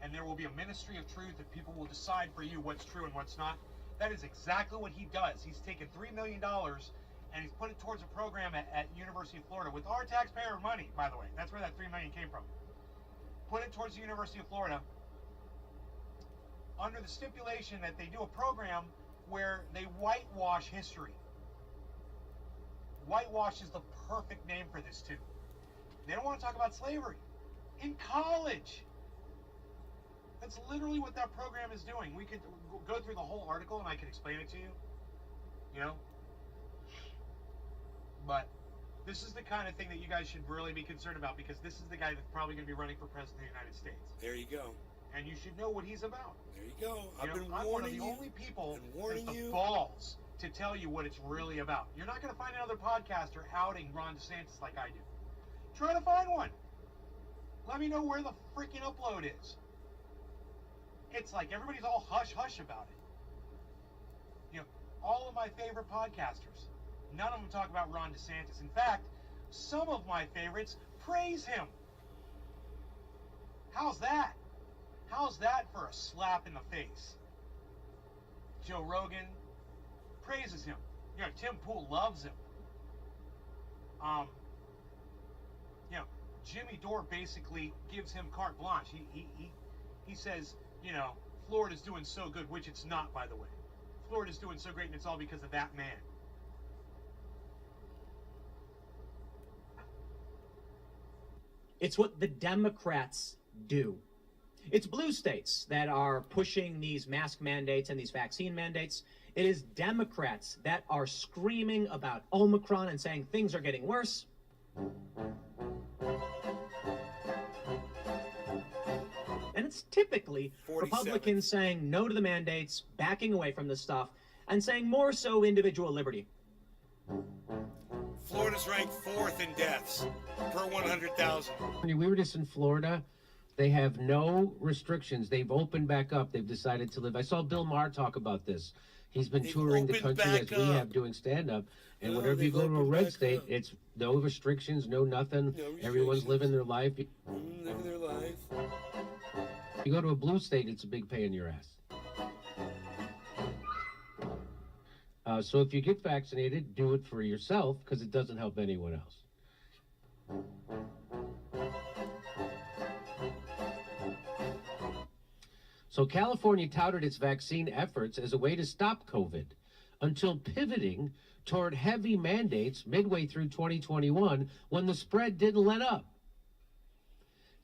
and there will be a ministry of truth that people will decide for you what's true and what's not. That is exactly what he does. He's taken $3 million and he's put it towards a program at University of Florida with our taxpayer money, by the way. That's where that $3 million came from. Put it towards the University of Florida under the stipulation that they do a program where they whitewash history. Whitewash is the perfect name for this too. They don't want to talk about slavery in college. That's literally what that program is doing. We could go through the whole article and I could explain it to you, you know? But this is the kind of thing that you guys should really be concerned about, because this is the guy that's probably going to be running for president of the United States. There you go. And you should know what he's about. There you go. I'm one of the only people with the balls to tell you what it's really about. You're not going to find another podcaster outing Ron DeSantis like I do. Try to find one. Let me know where the freaking upload is. It's like everybody's all hush-hush about it. You know, all of my favorite podcasters, none of them talk about Ron DeSantis. In fact, some of my favorites praise him. How's that? How's that for a slap in the face? Joe Rogan praises him. You know, Tim Pool loves him. You know, Jimmy Dore basically gives him carte blanche. He says, you know, Florida's doing so good, which it's not, by the way. Florida's doing so great, and it's all because of that man. It's what the Democrats do. It's blue states that are pushing these mask mandates and these vaccine mandates. It is Democrats that are screaming about Omicron and saying things are getting worse. And it's typically 47. Republicans saying no to the mandates, backing away from this stuff, and saying more so individual liberty. Florida's ranked 4th in deaths per 100,000. We were just in Florida. They have no restrictions. They've opened back up. They've decided to live. I saw Bill Maher talk about this. He's been They've touring the opened country as back we up. have doing stand-up. And No, whenever you they've go to a opened red back state, up. it's no restrictions, no nothing. No Everyone's restrictions. living their life. Living their life. You go to a blue state, it's a big pain in your ass. So if you get vaccinated, do it for yourself, because it doesn't help anyone else. So California touted its vaccine efforts as a way to stop COVID, until pivoting toward heavy mandates midway through 2021 when the spread didn't let up.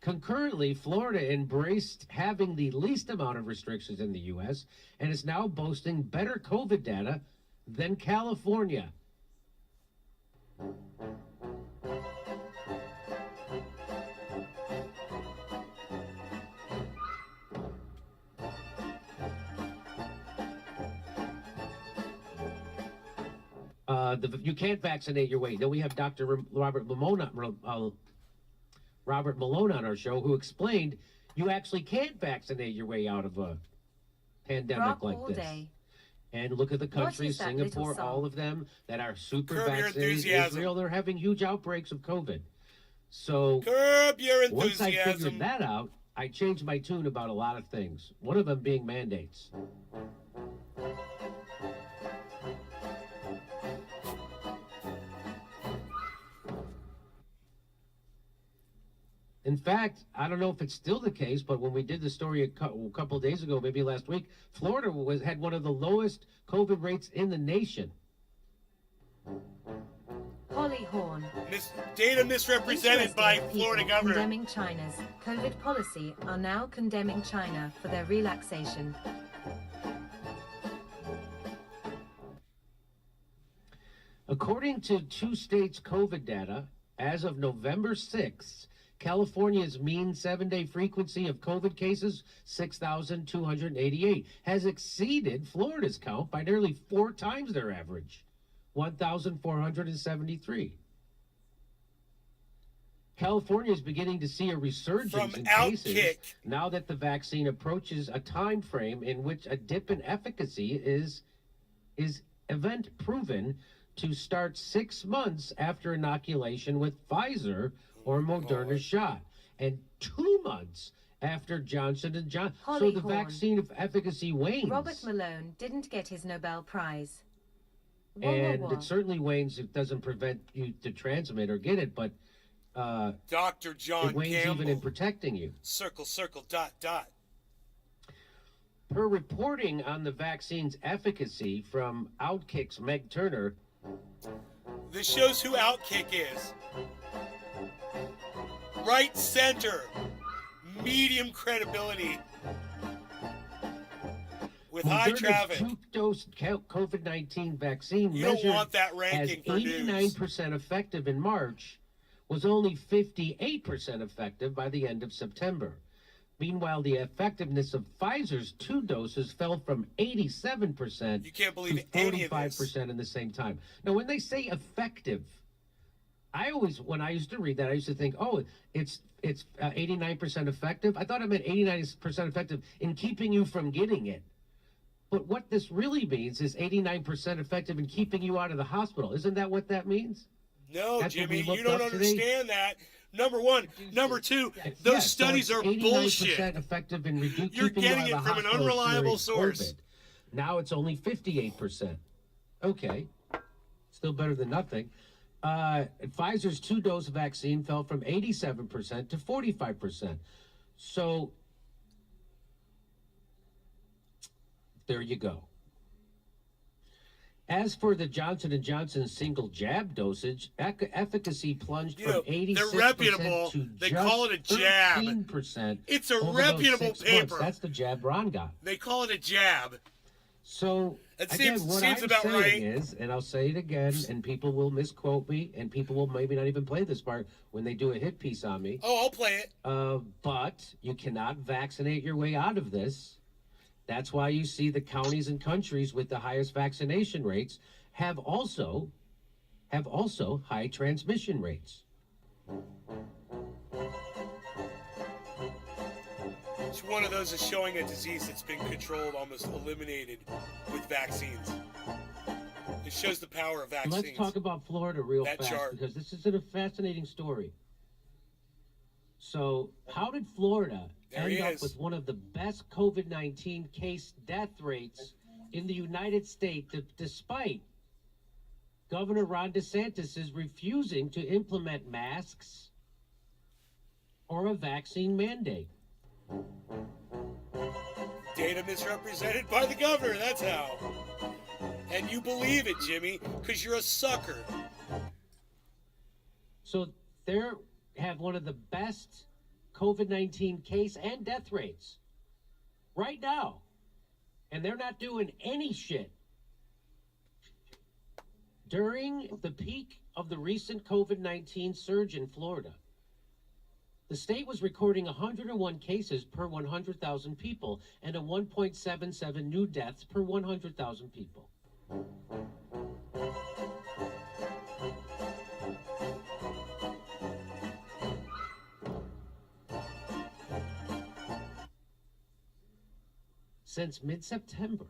Concurrently, Florida embraced having the least amount of restrictions in the U.S. and is now boasting better COVID data than California. You can't vaccinate your way. Then we have Dr. Robert Malone on our show, who explained you actually can't vaccinate your way out of a pandemic Rock like all this. day. And look at the countries, is that little Singapore, song? all of them that are super Curb your vaccinated. enthusiasm. Israel, they're having huge outbreaks of COVID. So Curb your once I enthusiasm. figured that out, I changed my tune about a lot of things. One of them being mandates. In fact, I don't know if it's still the case, but when we did the story a couple days ago, maybe last week, Florida had one of the lowest COVID rates in the nation. Holly Horn. Data misrepresented by Interesting Florida people governor. condemning China's COVID policy are now condemning China for their relaxation. According to two states' COVID data, as of November 6th, California's mean 7-day frequency of COVID cases, 6,288, has exceeded Florida's count by nearly 4 times their average, 1,473. California is beginning to see a resurgence in cases now that the vaccine approaches a time frame in which a dip in efficacy is event proven to start 6 months after inoculation with Pfizer or Moderna's shot, and 2 months after Johnson & Johnson. So the vaccine of efficacy wanes. Robert Malone didn't get his Nobel Prize. And it certainly wanes. It doesn't prevent you to transmit or get it, but Dr. John it wanes Campbell. even in protecting you. Circle, circle, dot, dot. Per reporting on the vaccine's efficacy from Outkick's Meg Turner, this shows who Outkick is. Right center. Medium credibility. With high Moderna's traffic. 2-dose COVID-19 vaccine You don't measured want that as ranking for news. 89% effective in March was only 58% effective by the end of September. Meanwhile, the effectiveness of Pfizer's 2 doses fell from 87% You can't believe to any of this. 45% in the same time. Now, when they say effective, when I used to read that, I used to think, oh, it's 89% effective. I thought it meant 89% effective in keeping you from getting it. But what this really means is 89% effective in keeping you out of the hospital. Isn't that what that means? No, That's what we Jimmy, you looked don't up today? understand that. Number one. Number two, those studies are 89% bullshit. effective in You're keeping you getting out of it the from an hospital unreliable during source. COVID. Now it's only 58%. Okay. Still better than nothing. Pfizer's 2-dose vaccine fell from 87% to 45%. So there you go. As for the Johnson & Johnson single jab dosage, efficacy plunged from 86% they're reputable. to They just call it a jab. 13%. It's a over those reputable 6 paper. months. That's the jab Ron got. They call it a jab. So It again, seems what I'm about saying right. is, and I'll say it again, and people will misquote me, and people will maybe not even play this part when they do a hit piece on me. Oh, I'll play it. But you cannot vaccinate your way out of this. That's why you see the counties and countries with the highest vaccination rates have also high transmission rates. It's one of those is showing a disease that's been controlled, almost eliminated with vaccines. It shows the power of vaccines. Let's talk about Florida real That fast chart. because this is a fascinating story. So, how did Florida There he end up is. with one of the best COVID-19 case death rates in the United States, despite Governor Ron DeSantis is refusing to implement masks or a vaccine mandate? Data misrepresented by the governor, that's how. And you believe it, Jimmy, because you're a sucker. So they have one of the best COVID-19 case and death rates right now. And they're not doing any shit. During the peak of the recent COVID-19 surge in Florida, the state was recording 101 cases per 100,000 people and a 1.77 new deaths per 100,000 people. Since mid-September,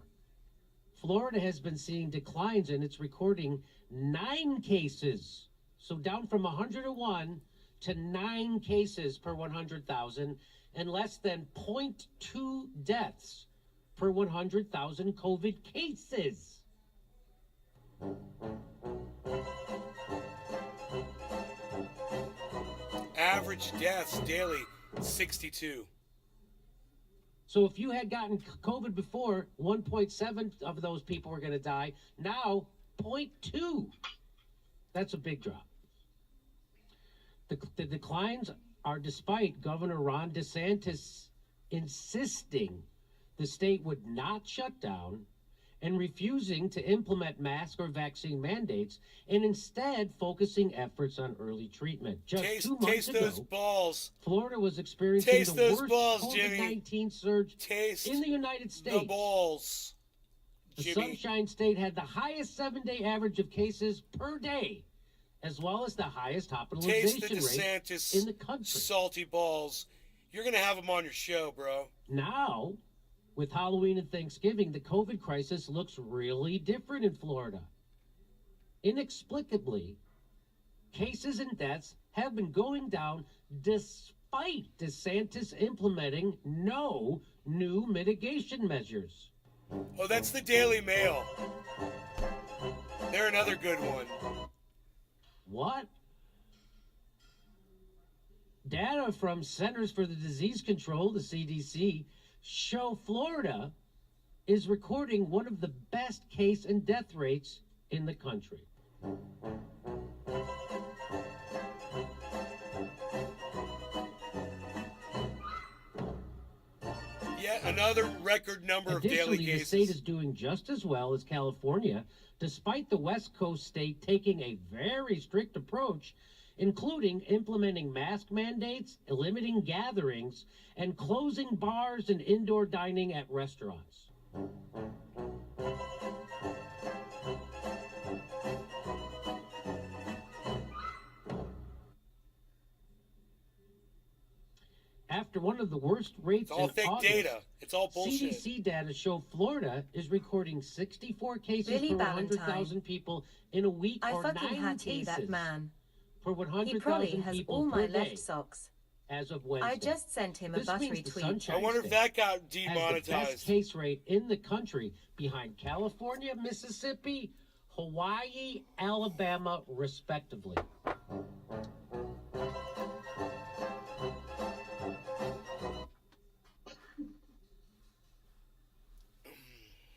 Florida has been seeing declines, and it's recording 9 cases. So down from 101 to 9 cases per 100,000 and less than 0.2 deaths per 100,000 COVID cases. Average deaths daily, 62. So if you had gotten COVID before, 1.7 of those people were going to die. Now, 0.2. That's a big drop. The declines are despite Governor Ron DeSantis insisting the state would not shut down and refusing to implement mask or vaccine mandates, and instead focusing efforts on early treatment. Just 2 months ago, those balls. Florida was experiencing the worst balls, Jimmy. COVID-19 surge Taste in the United States. the balls, The Jimmy. Sunshine State had the highest 7-day average of cases per day, as well as the highest Taste hospitalization the rate DeSantis in the country. salty balls. You're going to have them on your show, bro. Now, with Halloween and Thanksgiving, the COVID crisis looks really different in Florida. Inexplicably, cases and deaths have been going down despite DeSantis implementing no new mitigation measures. Oh, that's the Daily Mail. They're another good one. What? Data from Centers for the Disease Control, the CDC, show Florida is recording one of the best case and death rates in the country. Yet another record number of daily Additionally, the cases. state is doing just as well as California, despite the West Coast state taking a very strict approach, including implementing mask mandates, limiting gatherings, and closing bars and indoor dining at restaurants. After one of the worst rates It's all in fake August, data. It's all bullshit. CDC data show Florida is recording 64 cases Billy per Valentine. 100,000 people in a week, I or fucking 9 had to, cases that man. per He probably 100,000 has people all per my day left socks. as of Wednesday. I just sent him a This buttery means the tweet. Sunshine I wonder if State that got has the best demonetized. case rate in the country, behind California, Mississippi, Hawaii, Alabama, respectively.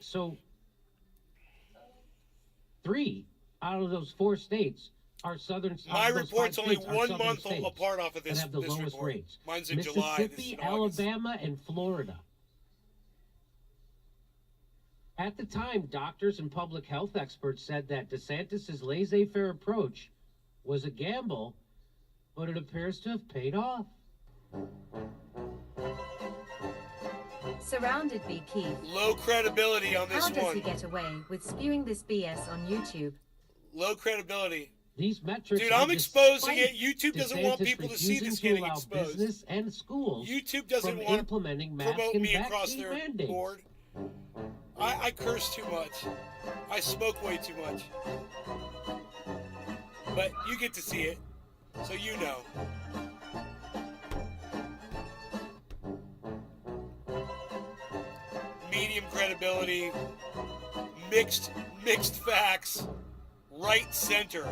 So, 3 out of those 4 states are southern. My of those 5 report's only states are 1 southern month states apart off of that this, have the this lowest report. rates. Mine's in July. This is Mississippi, in August. Alabama, and Florida. At the time, doctors and public health experts said that DeSantis' laissez-faire approach was a gamble, but it appears to have paid off. Surrounded by Keith. Low credibility on this How does one. he get away with spewing this BS on YouTube? Low credibility. These metrics Dude, are I'm exposing despite it. YouTube doesn't want DeSantis people to see this refusing getting allow exposed. business and schools YouTube doesn't from want to implementing mask promote and me across vaccine their mandates. board. I curse too much. I smoke way too much. But you get to see it, so you know. Medium credibility, mixed facts, right center.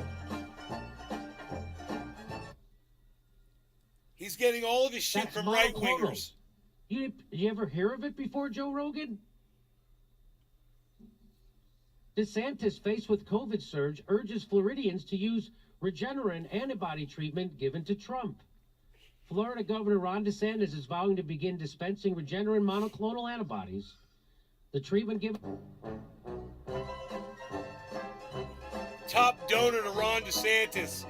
He's getting all of his shit That's from monoclonal. right wingers. You ever hear of it before, Joe Rogan? DeSantis, faced with COVID surge, urges Floridians to use Regeneron antibody treatment given to Trump. Florida Governor Ron DeSantis is vowing to begin dispensing Regeneron monoclonal antibodies. The treatment given... Top donor to Ron DeSantis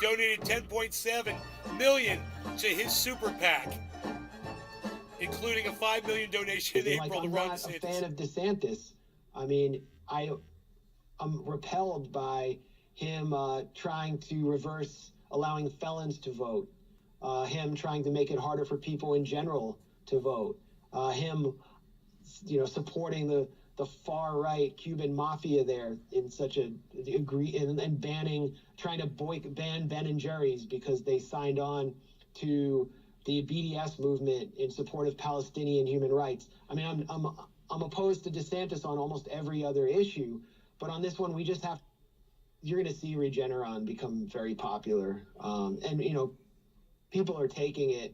donated $10.7 million to his super PAC, including a $5 million donation in April to I'm Ron not DeSantis. a fan of DeSantis. I mean, I'm repelled by him trying to reverse allowing felons to vote, him trying to make it harder for people in general to vote, him, supporting the the far right Cuban mafia there in such a degree, and trying to ban Ben and Jerry's because they signed on to the BDS movement in support of Palestinian human rights. I mean, I'm opposed to DeSantis on almost every other issue, but on this one, we just have. You're going to see Regeneron become very popular, and people are taking it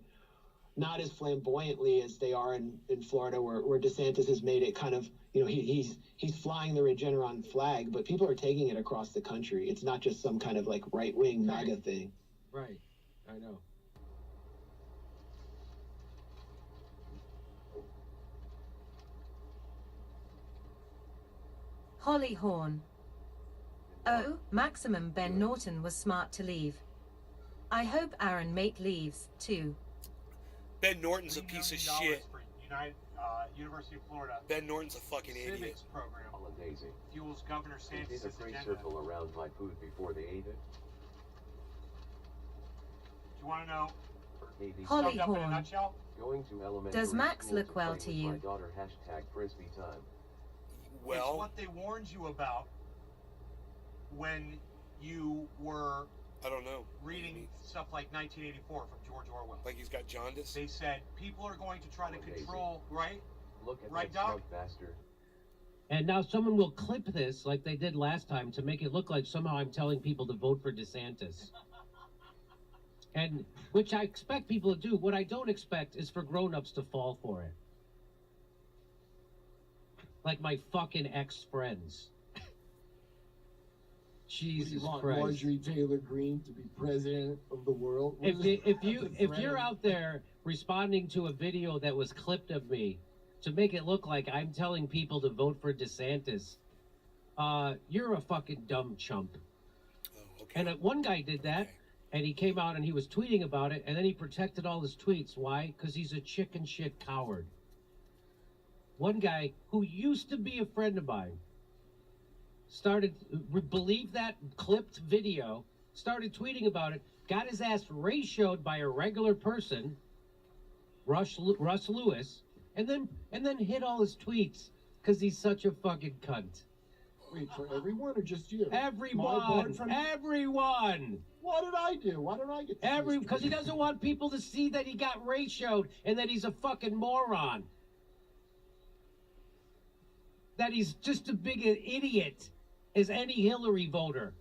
not as flamboyantly as they are in Florida, where DeSantis has made it kind of, he's flying the Regeneron flag, but people are taking it across the country. It's not just some kind of like right-wing MAGA thing. Right. I know. Holly Horn. Oh, Maximum Ben Norton was smart to leave. I hope Aaron Mate leaves, too. Ben Norton's a piece of shit. For University of Florida. Ben Norton's a fucking idiot. Civics program Hollandaise. fuels Governor They did Santis' a great agenda. circle around my food before they ate it. Do you want to know? For KD, Holly Summed up in a Horn. nutshell? going to elementary Does Max school look to well play to with you? My daughter #Frisbee time. It's Well, what they warned you about when you were I don't know. reading stuff like 1984 from George Orwell. Like he's got jaundice? They said people are going to try to Hollandaise. control, right? Look at Right, that Doc? smug bastard. And now someone will clip this like they did last time to make it look like somehow I'm telling people to vote for DeSantis. And which I expect people to do. What I don't expect is for grown-ups to fall for it. Like my fucking ex-friends. Jesus you want Christ. Marjorie Taylor Greene to be president of the world? If you're out there responding to a video that was clipped of me to make it look like I'm telling people to vote for DeSantis, you're a fucking dumb chump. Oh, okay. And one guy did that, Okay. and he came out and he was tweeting about it, and then he protected all his tweets. Why? Because he's a chicken shit coward. One guy who used to be a friend of mine believed that clipped video, started tweeting about it, got his ass ratioed by a regular person, Russ Lewis, and then hit all his tweets because he's such a fucking cunt. Wait, for everyone or just you? Everyone! What did I do? Why don't I get to see this Because he doesn't want people to see that he got ratioed and that he's a fucking moron. That he's just as big an idiot as any Hillary voter.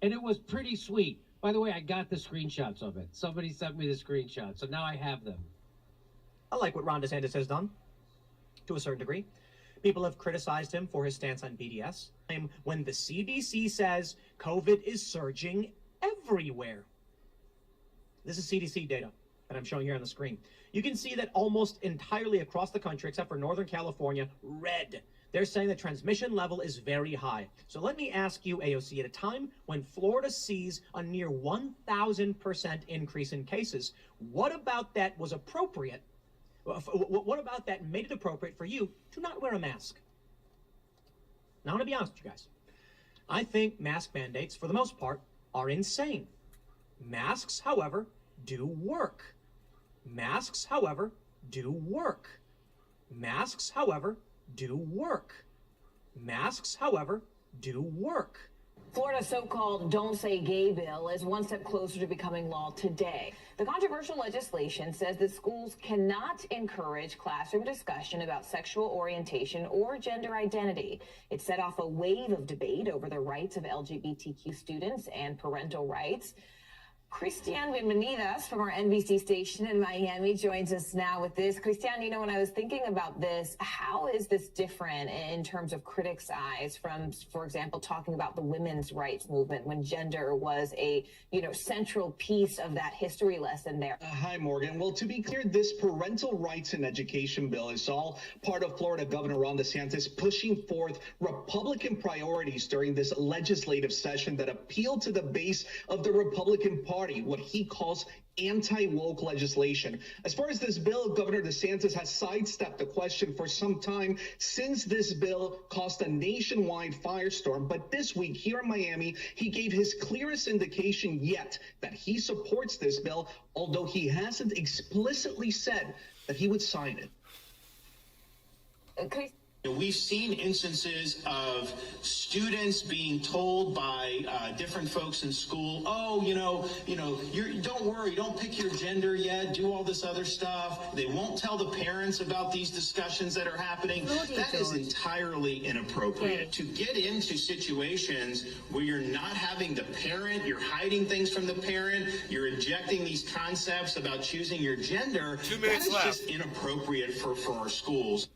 And it was pretty sweet. By the way, I got the screenshots of it. Somebody sent me the screenshots, so now I have them. I like what Ron DeSantis has done, to a certain degree. People have criticized him for his stance on BDS. When the CDC says COVID is surging everywhere. This is CDC data that I'm showing here on the screen. You can see that almost entirely across the country, except for Northern California, red. They're saying the transmission level is very high. So let me ask you, AOC, at a time when Florida sees a near 1,000% increase in cases, what about that was appropriate? What about that made it appropriate for you to not wear a mask? Now, I'm going to be honest with you guys. I think mask mandates, for the most part, are insane. Masks, however, do work. Masks, however, do work. Masks, however, do work. Masks, however, do work. Florida's so-called Don't Say Gay bill is one step closer to becoming law today. The controversial legislation says that schools cannot encourage classroom discussion about sexual orientation or gender identity. It set off a wave of debate over the rights of LGBTQ students and parental rights. Cristian Bienvenidas from our NBC station in Miami joins us now with this. Cristian, when I was thinking about this, how is this different in terms of critics' eyes from, for example, talking about the women's rights movement when gender was a, central piece of that history lesson there? Hi, Morgan. Well, to be clear, this parental rights and education bill is all part of Florida Governor Ron DeSantis pushing forth Republican priorities during this legislative session that appeal to the base of the Republican Party. What he calls anti-woke legislation. As far as this bill, Governor DeSantis has sidestepped the question for some time since this bill caused a nationwide firestorm. But this week here in Miami, he gave his clearest indication yet that he supports this bill, although he hasn't explicitly said that he would sign it. We've seen instances of students being told by different folks in school, oh, don't worry, don't pick your gender yet, do all this other stuff. They won't tell the parents about these discussions that are happening. That is entirely inappropriate. To get into situations where you're not having the parent, you're hiding things from the parent, you're injecting these concepts about choosing your gender, 2 minutes left. Just inappropriate for our schools.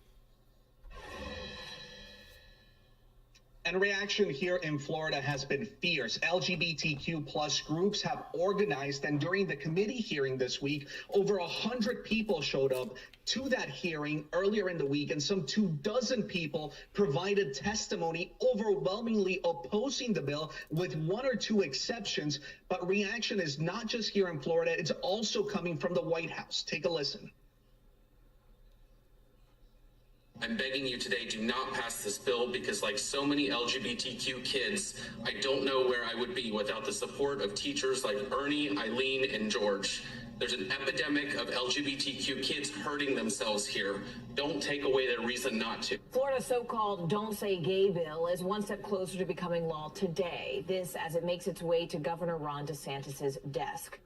And reaction here in Florida has been fierce. LGBTQ plus groups have organized, and during the committee hearing this week, over 100 people showed up to that hearing earlier in the week, and some 24 people provided testimony overwhelmingly opposing the bill, with 1 or 2 exceptions. But reaction is not just here in Florida, it's also coming from the White House. Take a listen. I'm begging you today, do not pass this bill, because like so many LGBTQ kids, I don't know where I would be without the support of teachers like Ernie, Eileen, and George. There's an epidemic of LGBTQ kids hurting themselves here. Don't take away their reason not to. Florida's so-called Don't Say Gay bill is one step closer to becoming law today. This as it makes its way to Governor Ron DeSantis' desk.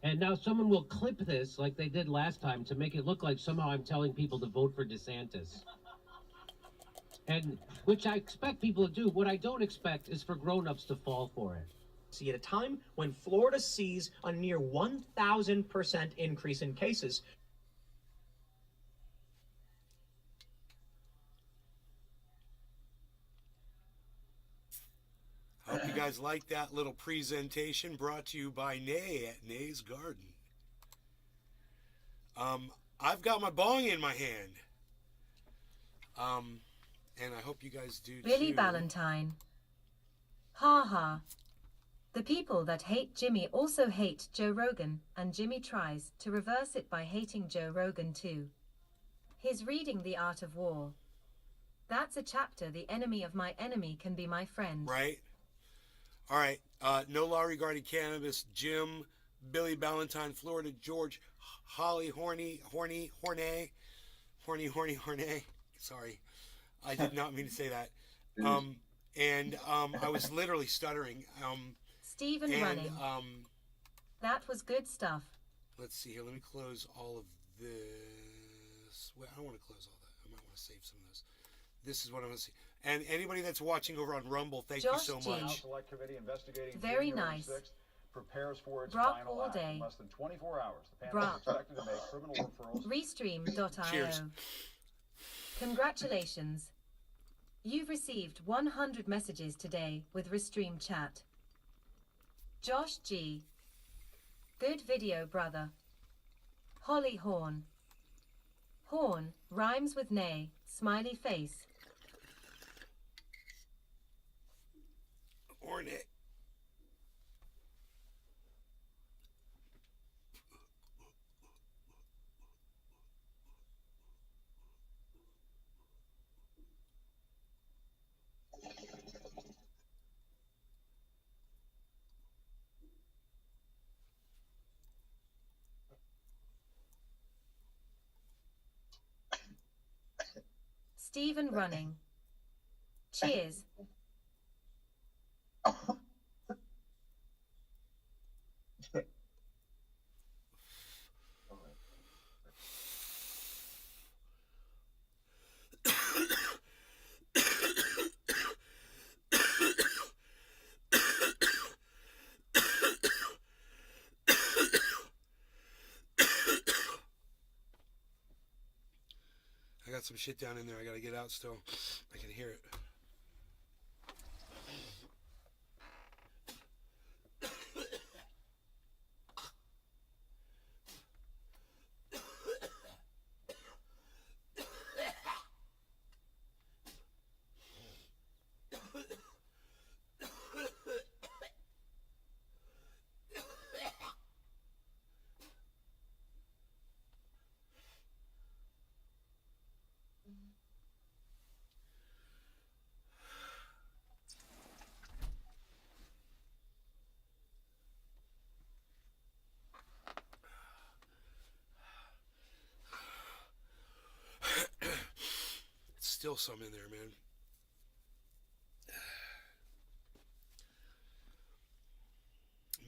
And now someone will clip this like they did last time to make it look like somehow I'm telling people to vote for DeSantis. And which I expect people to do. What I don't expect is for grown-ups to fall for it. See, at a time when Florida sees a near 1,000% increase in cases. Hope you guys like that little presentation brought to you by Nay at Nay's Garden. I've got my bong in my hand. And I hope you guys do Billy too. Ballantyne. Ha ha. The people that hate Jimmy also hate Joe Rogan, and Jimmy tries to reverse it by hating Joe Rogan too. He's reading The Art of War. That's a chapter the enemy of my enemy can be my friend. Right? All right. No law regarding cannabis. Jim, Billy Ballantyne, Florida, George, Holly, Horny. Sorry. I did not mean to say that. I was literally stuttering. Stephen running. That was good stuff. Let's see here. Let me close all of this. Well, I don't want to close all that. I might want to save some of this. This is what I want to see. And anybody that's watching over on Rumble, thank you so much. Select Committee investigating Very January nice. 6th prepares for its Brock final all act. day. In less than 24 hours, the panel Brock. is expected to make criminal referrals. Restream.io. Cheers. Congratulations. You've received 100 messages today with Restream Chat. Josh G. Good video, brother. Holly Horn. Horn rhymes with nay, smiley face. Hornet. Stephen running. Cheers. I got some shit down in there I gotta get out still. I can hear it. still some in there, man.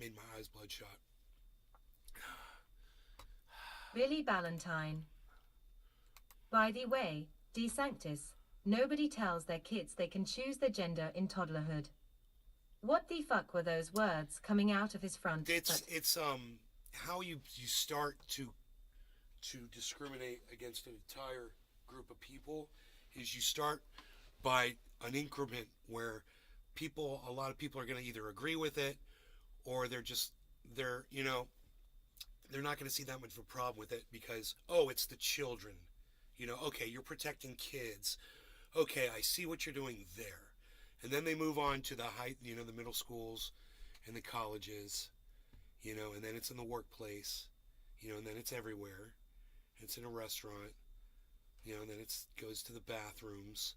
Made my eyes bloodshot. Billy Ballantyne. By the way, DeSantis, nobody tells their kids they can choose their gender in toddlerhood. What the fuck were those words coming out of his front? It's how you start to discriminate against an entire group of people is you start by an increment where a lot of people are going to either agree with it or they're not going to see that much of a problem with it because, oh, it's the children. Okay, you're protecting kids. Okay, I see what you're doing there. And then they move on to the the middle schools and the colleges, and then it's in the workplace, and then it's everywhere. It's in a restaurant, and then it goes to the bathrooms,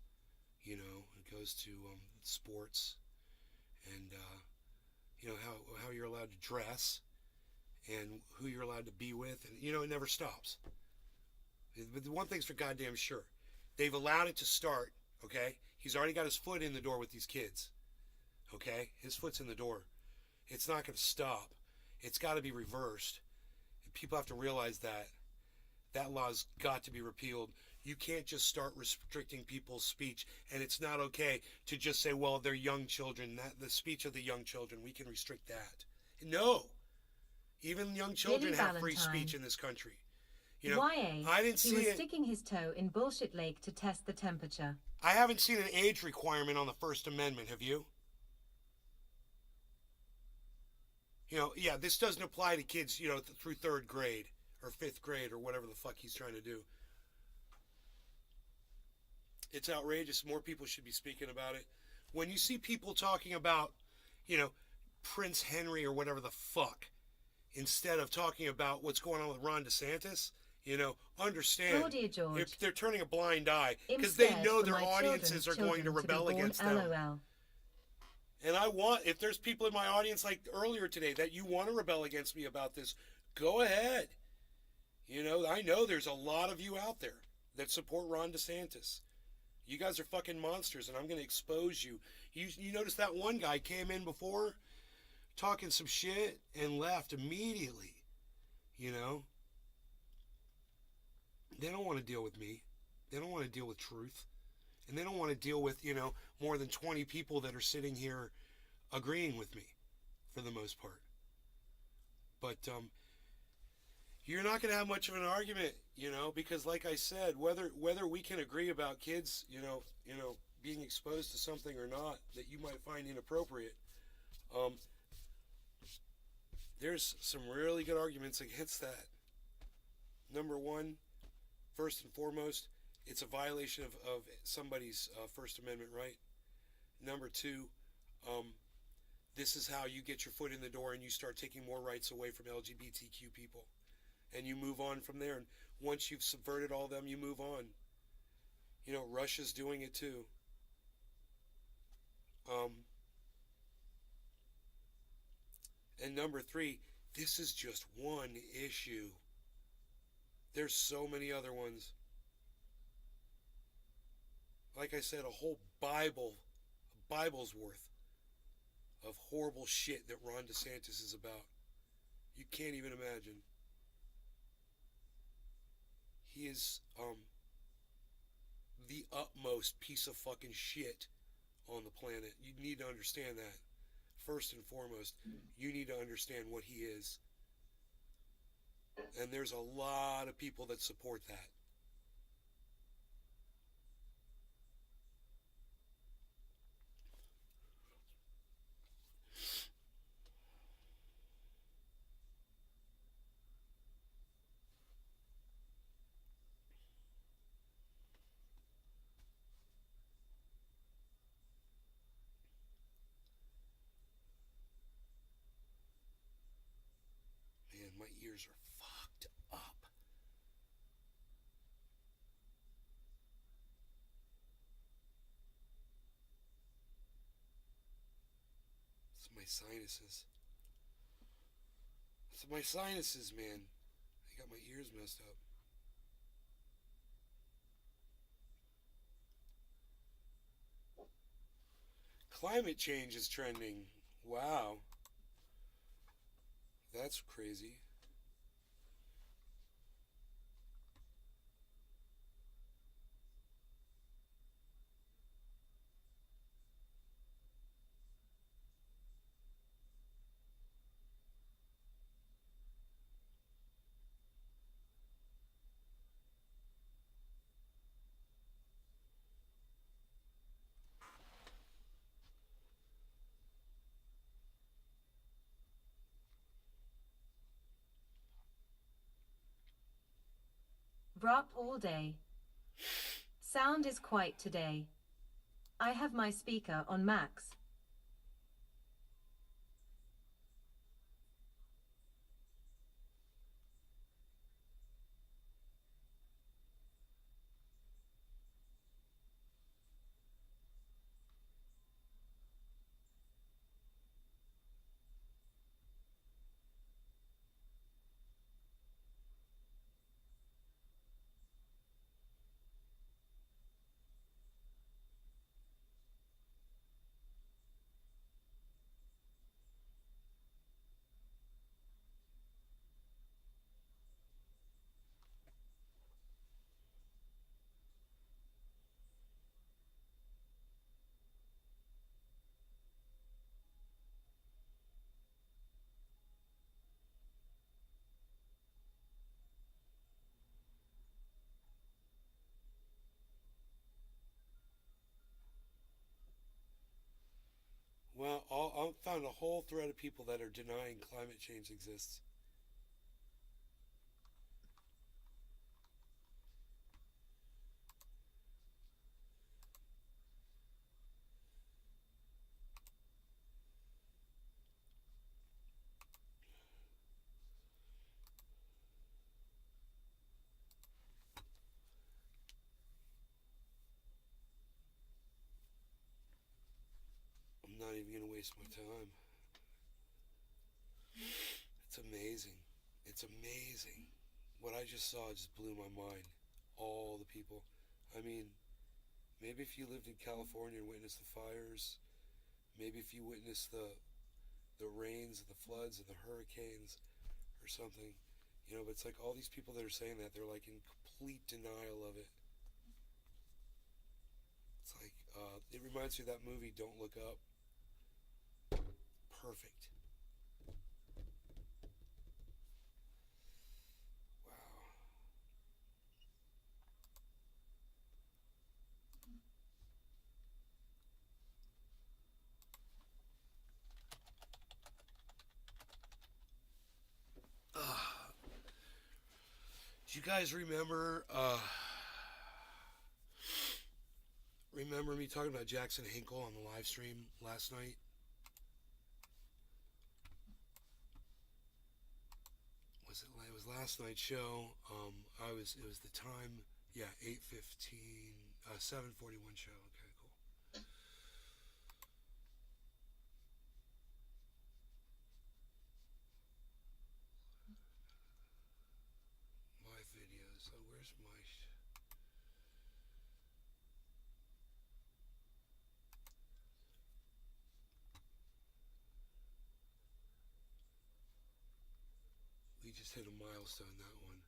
it goes to sports and, how you're allowed to dress and who you're allowed to be with. And, it never stops. But the one thing's for goddamn sure. They've allowed it to start, okay? He's already got his foot in the door with these kids, okay? His foot's in the door. It's not going to stop. It's got to be reversed. And people have to realize that. That law's got to be repealed. You can't just start restricting people's speech, and it's not okay to just say, well, they're young children. The speech of the young children, we can restrict that. No. Even young children have free speech in this country. YA, I didn't see he was sticking his toe in bullshit lake to test the temperature. I haven't seen an age requirement on the First Amendment, have you? Yeah, this doesn't apply to kids, through 3rd grade or 5th grade or whatever the fuck he's trying to do. It's outrageous. More people should be speaking about it. When you see people talking about, Prince Henry or whatever the fuck, instead of talking about what's going on with Ron DeSantis, understand they're turning a blind eye because they know their audiences are going to rebel against them. LOL. And if there's people in my audience like earlier today that you want to rebel against me about this, go ahead. I know there's a lot of you out there that support Ron DeSantis. You guys are fucking monsters, and I'm going to expose you. You notice that one guy came in before talking some shit and left immediately. They don't want to deal with me. They don't want to deal with truth. And they don't want to deal with, more than 20 people that are sitting here agreeing with me for the most part. But you're not going to have much of an argument, because like I said, whether we can agree about kids, being exposed to something or not that you might find inappropriate, there's some really good arguments against that. Number one, first and foremost, it's a violation of somebody's First Amendment right. Number two, this is how you get your foot in the door and you start taking more rights away from LGBTQ people. And you move on from there. And once you've subverted all of them, you move on. Russia's doing it too. And number three, this is just one issue. There's so many other ones. Like I said, a whole Bible's worth of horrible shit that Ron DeSantis is about. You can't even imagine. He is the utmost piece of fucking shit on the planet. You need to understand that. First and foremost, you need to understand what he is. And there's a lot of people that support that. My ears are fucked up. It's my sinuses. It's my sinuses, man. I got my ears messed up. Climate change is trending. Wow. That's crazy. Brup all day. Sound is quiet today. I have my speaker on max. Well, I found a whole thread of people that are denying climate change exists. I'm not even going to waste my time. It's amazing. It's amazing. What I just saw just blew my mind. All the people. I mean, maybe if you lived in California and witnessed the fires, maybe if you witnessed the rains and the floods and the hurricanes or something, you know, but it's like all these people that are saying that, they're like in complete denial of it. It's like, it reminds me of that movie, Don't Look Up. Perfect. Wow. Do you guys remember me talking about Jackson Hinkle on the live stream last night? It was last night's show. It was the time, yeah, 8:15, 7:41 show. Okay, cool. My videos. So where's my? We just hit a milestone, that one.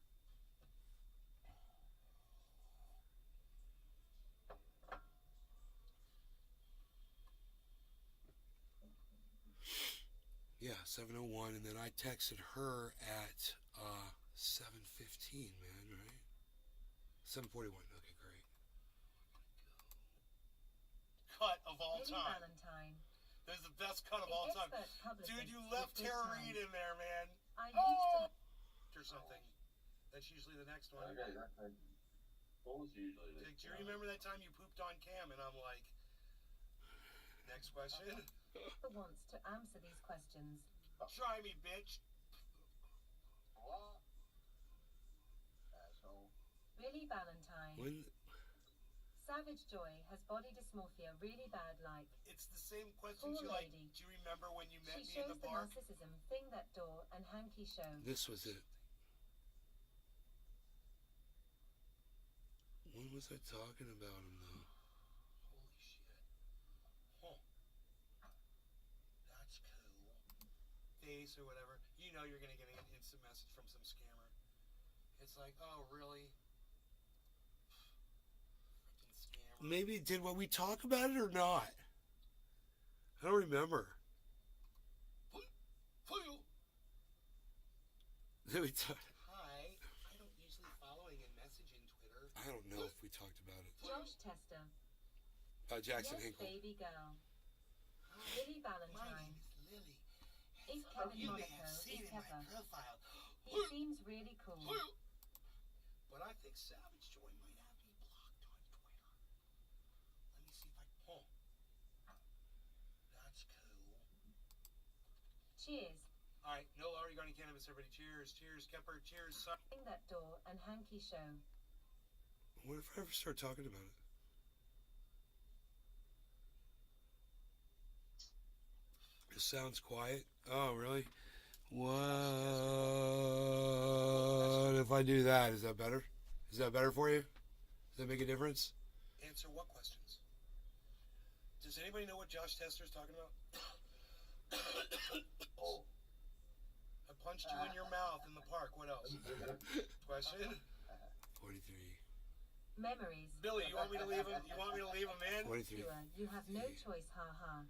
Yeah, 7:01, and then I texted her at 7:15, man, right? 7:41. Okay, great. Cut of all time. Valentine. There's the best cut of all time. Dude, you left Tara Reid in there, man. Or something. That's usually the next one. Okay, that's almost usually. Do you remember that time you pooped on Cam? And I'm like, next question. Wants to answer these questions. Try me, bitch. What? Asshole. Really, Valentine? When? Savage Joy has body dysmorphia really bad, like. It's the same questions you like. Do you remember when you met me in the bar? She shows the narcissism, thing that door, and hanky show. This was it. When was I talking about him, though? Holy shit. Huh. case or whatever, you know you're gonna get an instant message from some scammer. It's like, oh really? Freaking scammer. Maybe did what we talk about it or not? I don't remember. Did we talk? Hi, I don't usually following and messaging Twitter. I don't know if we talked about it. Josh Tester. Jackson Yes, Hinkle. baby girl. Lily Valentine. My name is Lily. Is Kevin You may Monaco have seen is in my Pepper. profile. He seems really cool. But I think Savage Joy might have me blocked on Twitter. Let me see if I can. Oh. That's cool. Cheers. Alright, no law regarding cannabis, everybody. Cheers, cheers, Kemper, cheers. That door and hanky show. What if I ever start talking about it? It sounds quiet. Oh, really? What if I do that? Is that better? Is that better for you? Does that make a difference? Answer what questions? Does anybody know what Josh Tester's talking about? Oh. I punched you in your mouth in the park. What else? Question? 43. Memories. Billy, you want me to leave him? You want me to leave him in? 43. You have no choice, haha.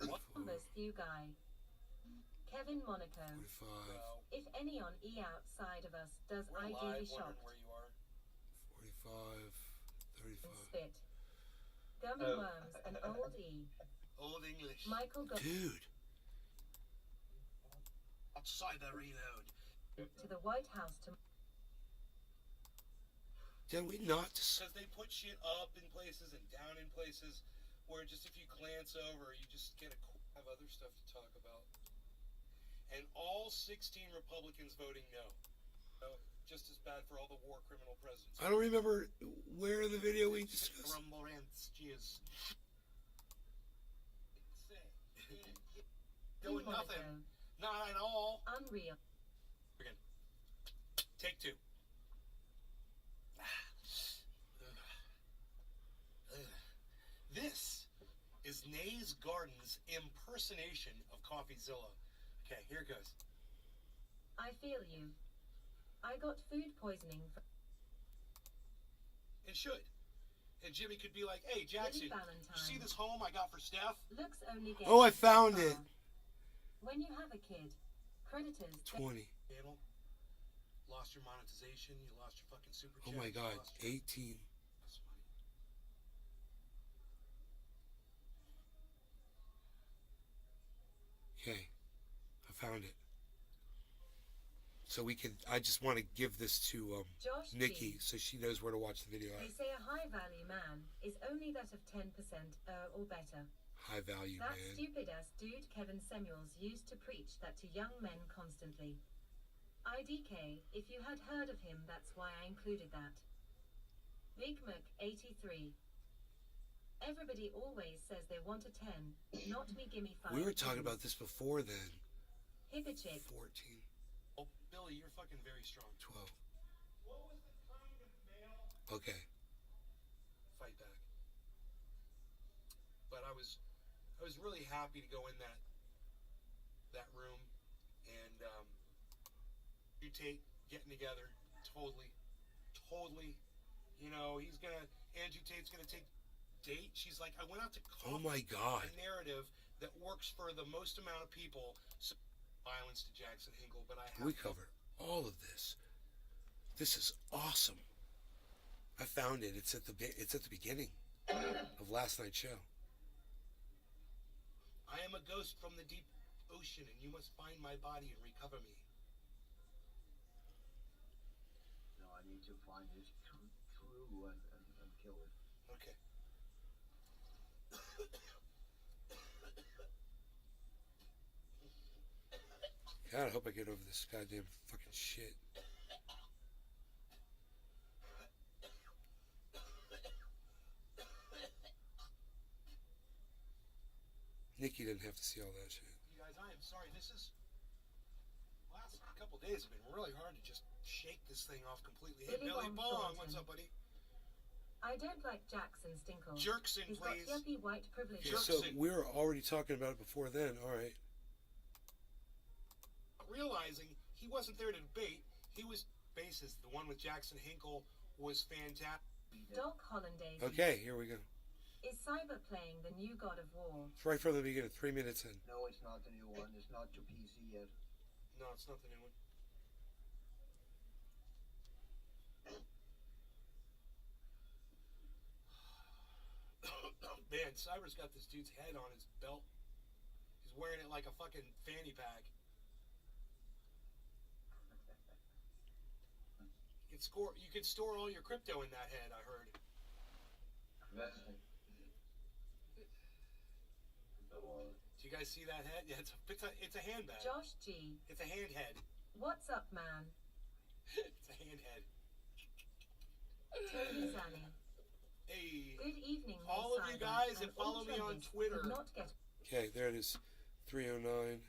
What? Numbers, you guy. Kevin Monaco. 45. If any on E outside of us does We're ideally live, shop. wondering where you are. 45. 35. And spit. Gummy worms and old E. Old English. Michael got Dude. Outside the reload. to the White House to. Did we not? Because they put shit up in places and down in places where just if you glance over, you just get have other stuff to talk about. And all 16 Republicans voting no. So, just as bad for all the war criminal presidents. I don't remember where in the video we discussed. Rumble rants, cheers. Doing nothing. Not at all. Unreal. Again. Take two. This is Nay's Garden's impersonation of CoffeeZilla. Okay, here it goes. I feel you. I got food poisoning from. It should. And Jimmy could be like, hey, Jackson, you see this home I got for Steph? Looks only get. Oh, I found it. When you have a kid, creditors. 20. Channel. Lost your monetization. You lost your fucking super chat. Oh my God, 18. Okay, I found it. So we can. I just want to give this to Nikki so she knows where to watch the video. They say a high value man is only that of 10% or better. High value that man. Stupid ass dude Kevin Samuels used to preach that to young men constantly. IDK, if you had heard of him, that's why I included that. Vigmuk 83. Everybody always says they want a 10. Not me, gimme 5. We were talking about this before then. Hippie 14. Oh, Billy, you're fucking very strong. 12. What was the kind of male? Okay. Fight back. But I was really happy to go in that room and you Tate getting together. Totally. You know, Andrew Tate's gonna take date. She's like, I went out to Oh my God. a narrative that works for the most amount of people. So, violence to Jackson Hinkle, but I have We cover all of this. This is awesome. I found it. It's at the beginning of last night's show. I am a ghost from the deep ocean, and you must find my body and recover me. No, I need to find his true and kill it. Okay. God, I hope I get over this goddamn fucking shit. Nikki didn't have to see all that shit. You guys, I am sorry. Last couple days have been really hard to just shake this thing off completely. Hey, Billy Bong, what's up, buddy? I don't like Jackson Stinkle. Jerkson, He's please. got yuppie white privilege. Okay, so we were already talking about it before then. All right. realizing he wasn't there to debate. He was basis. The one with Jackson Hinkle was fantastic. Doc Hollandaise. Okay, here we go. Is Cyber playing the new God of War? It's right from the beginning, 3 minutes in. No, it's not the new one. It's not to PC yet. No, it's not the new one. Man, Cyber's got this dude's head on his belt. He's wearing it like a fucking fanny pack. You could store all your crypto in that head, I heard. Do you guys see that head? Yeah, it's a handbag. Josh G. It's a hand head. What's up, man? It's a hand head. Tony Zanny. Hey. Good evening, all of you guys that follow me on Twitter. Okay, there it is. 309.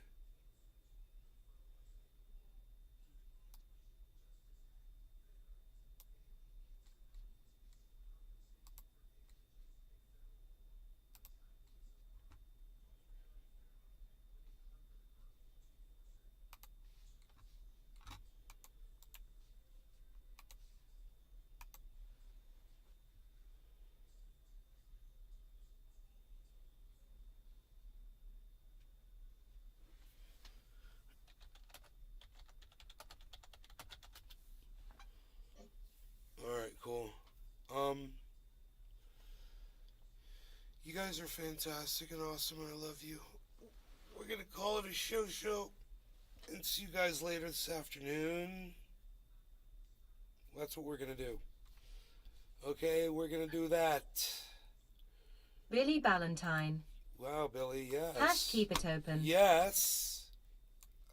Alright, cool. You guys are fantastic and awesome, and I love you. We're gonna call it a show, and see you guys later this afternoon. That's what we're gonna do. Okay, we're gonna do that. Billy Ballantyne. Wow, Billy, yes. Hash keep it open. Yes.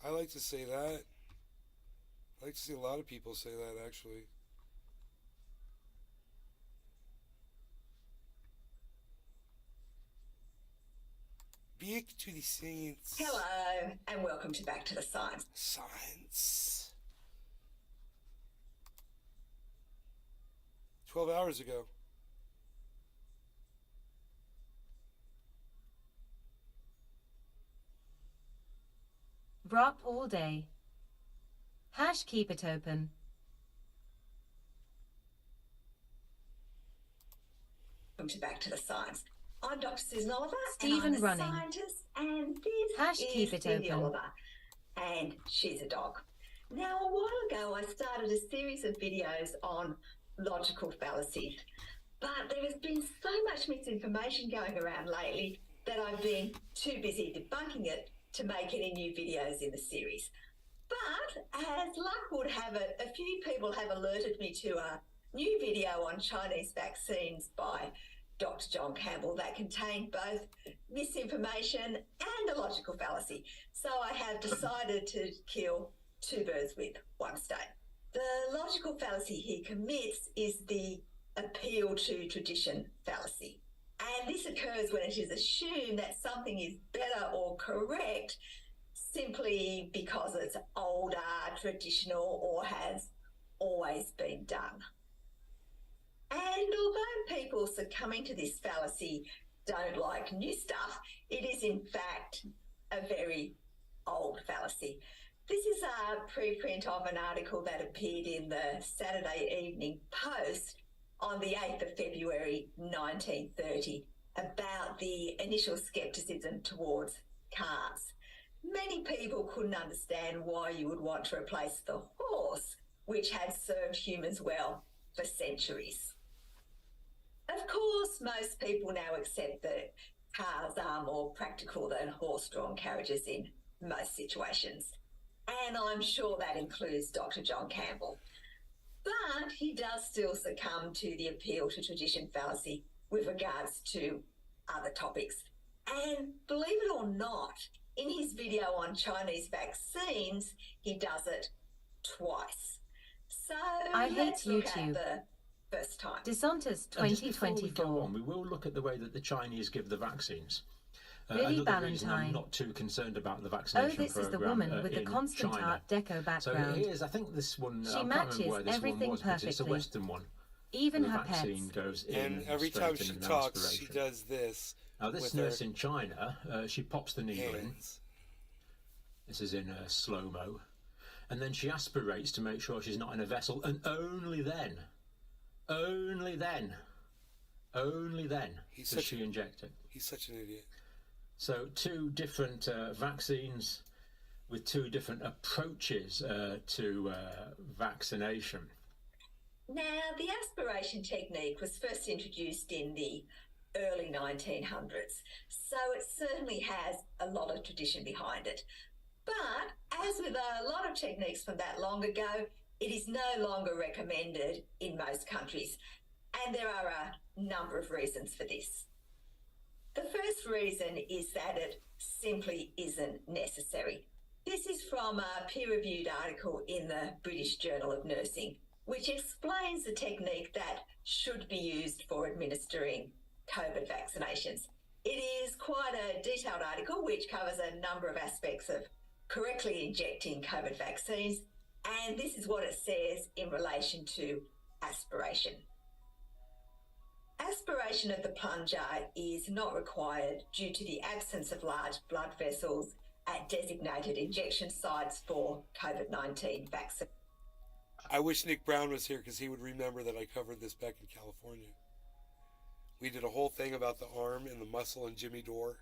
I like to say that. I like to see a lot of people say that, actually. Speak to the saints. Hello, and welcome to Back to the Science. Science. 12 hours ago. Brop all day. Hash keep it open. Welcome to Back to the Science. I'm Dr. Susan Oliver, Stephen and I'm Running. a scientist, and this Hash is keep it Cindy open. Oliver, and she's a dog. Now, a while ago, I started a series of videos on logical fallacies, but there has been so much misinformation going around lately that I've been too busy debunking it to make any new videos in the series. But as luck would have it, a few people have alerted me to a new video on Chinese vaccines by Dr. John Campbell that contained both misinformation and a logical fallacy. So I have decided to kill two birds with one stone. The logical fallacy he commits is the appeal to tradition fallacy. And this occurs when it is assumed that something is better or correct simply because it's older, traditional, or has always been done. And although people succumbing to this fallacy don't like new stuff, it is in fact a very old fallacy. This is a preprint of an article that appeared in the Saturday Evening Post on the 8th of February 1930 about the initial scepticism towards cars. Many people couldn't understand why you would want to replace the horse, which had served humans well for centuries. Of course, most people now accept that cars are more practical than horse-drawn carriages in most situations. And I'm sure that includes Dr. John Campbell. But he does still succumb to the appeal to tradition fallacy with regards to other topics. And believe it or not, in his video on Chinese vaccines, he does it twice. So I hate let's look YouTube. at the first time. DeSantis And just before we 2024. go on, we will look at the way that the Chinese give the vaccines. Billy Another reason I'm Ballantyne. not too concerned about the Oh, vaccination this is the program, woman with the in constant China. Art Deco So background. here's, I think this one, She I can't matches remember where this one everything was, but it's a perfectly. Western one. Even The her vaccine pets. goes in And every straight time in she an talks, she aspiration. does this. Now this with nurse her in China, she pops the needle hands. This is in slow-mo. And then she aspirates to make sure she's not in a vessel, and only then does she inject it. He's such an idiot. So 2 different vaccines with 2 different approaches to vaccination. Now, the aspiration technique was first introduced in the early 1900s, so it certainly has a lot of tradition behind it. But as with a lot of techniques from that long ago, it is no longer recommended in most countries, and there are a number of reasons for this. The first reason is that it simply isn't necessary. This is from a peer-reviewed article in the British Journal of Nursing, which explains the technique that should be used for administering COVID vaccinations. It is quite a detailed article which covers a number of aspects of correctly injecting COVID vaccines, and this is what it says in relation to aspiration. Aspiration of the plunger is not required due to the absence of large blood vessels at designated injection sites for COVID-19 vaccine. I wish Nick Brown was here because he would remember that I covered this back in California. We did a whole thing about the arm and the muscle in Jimmy Dore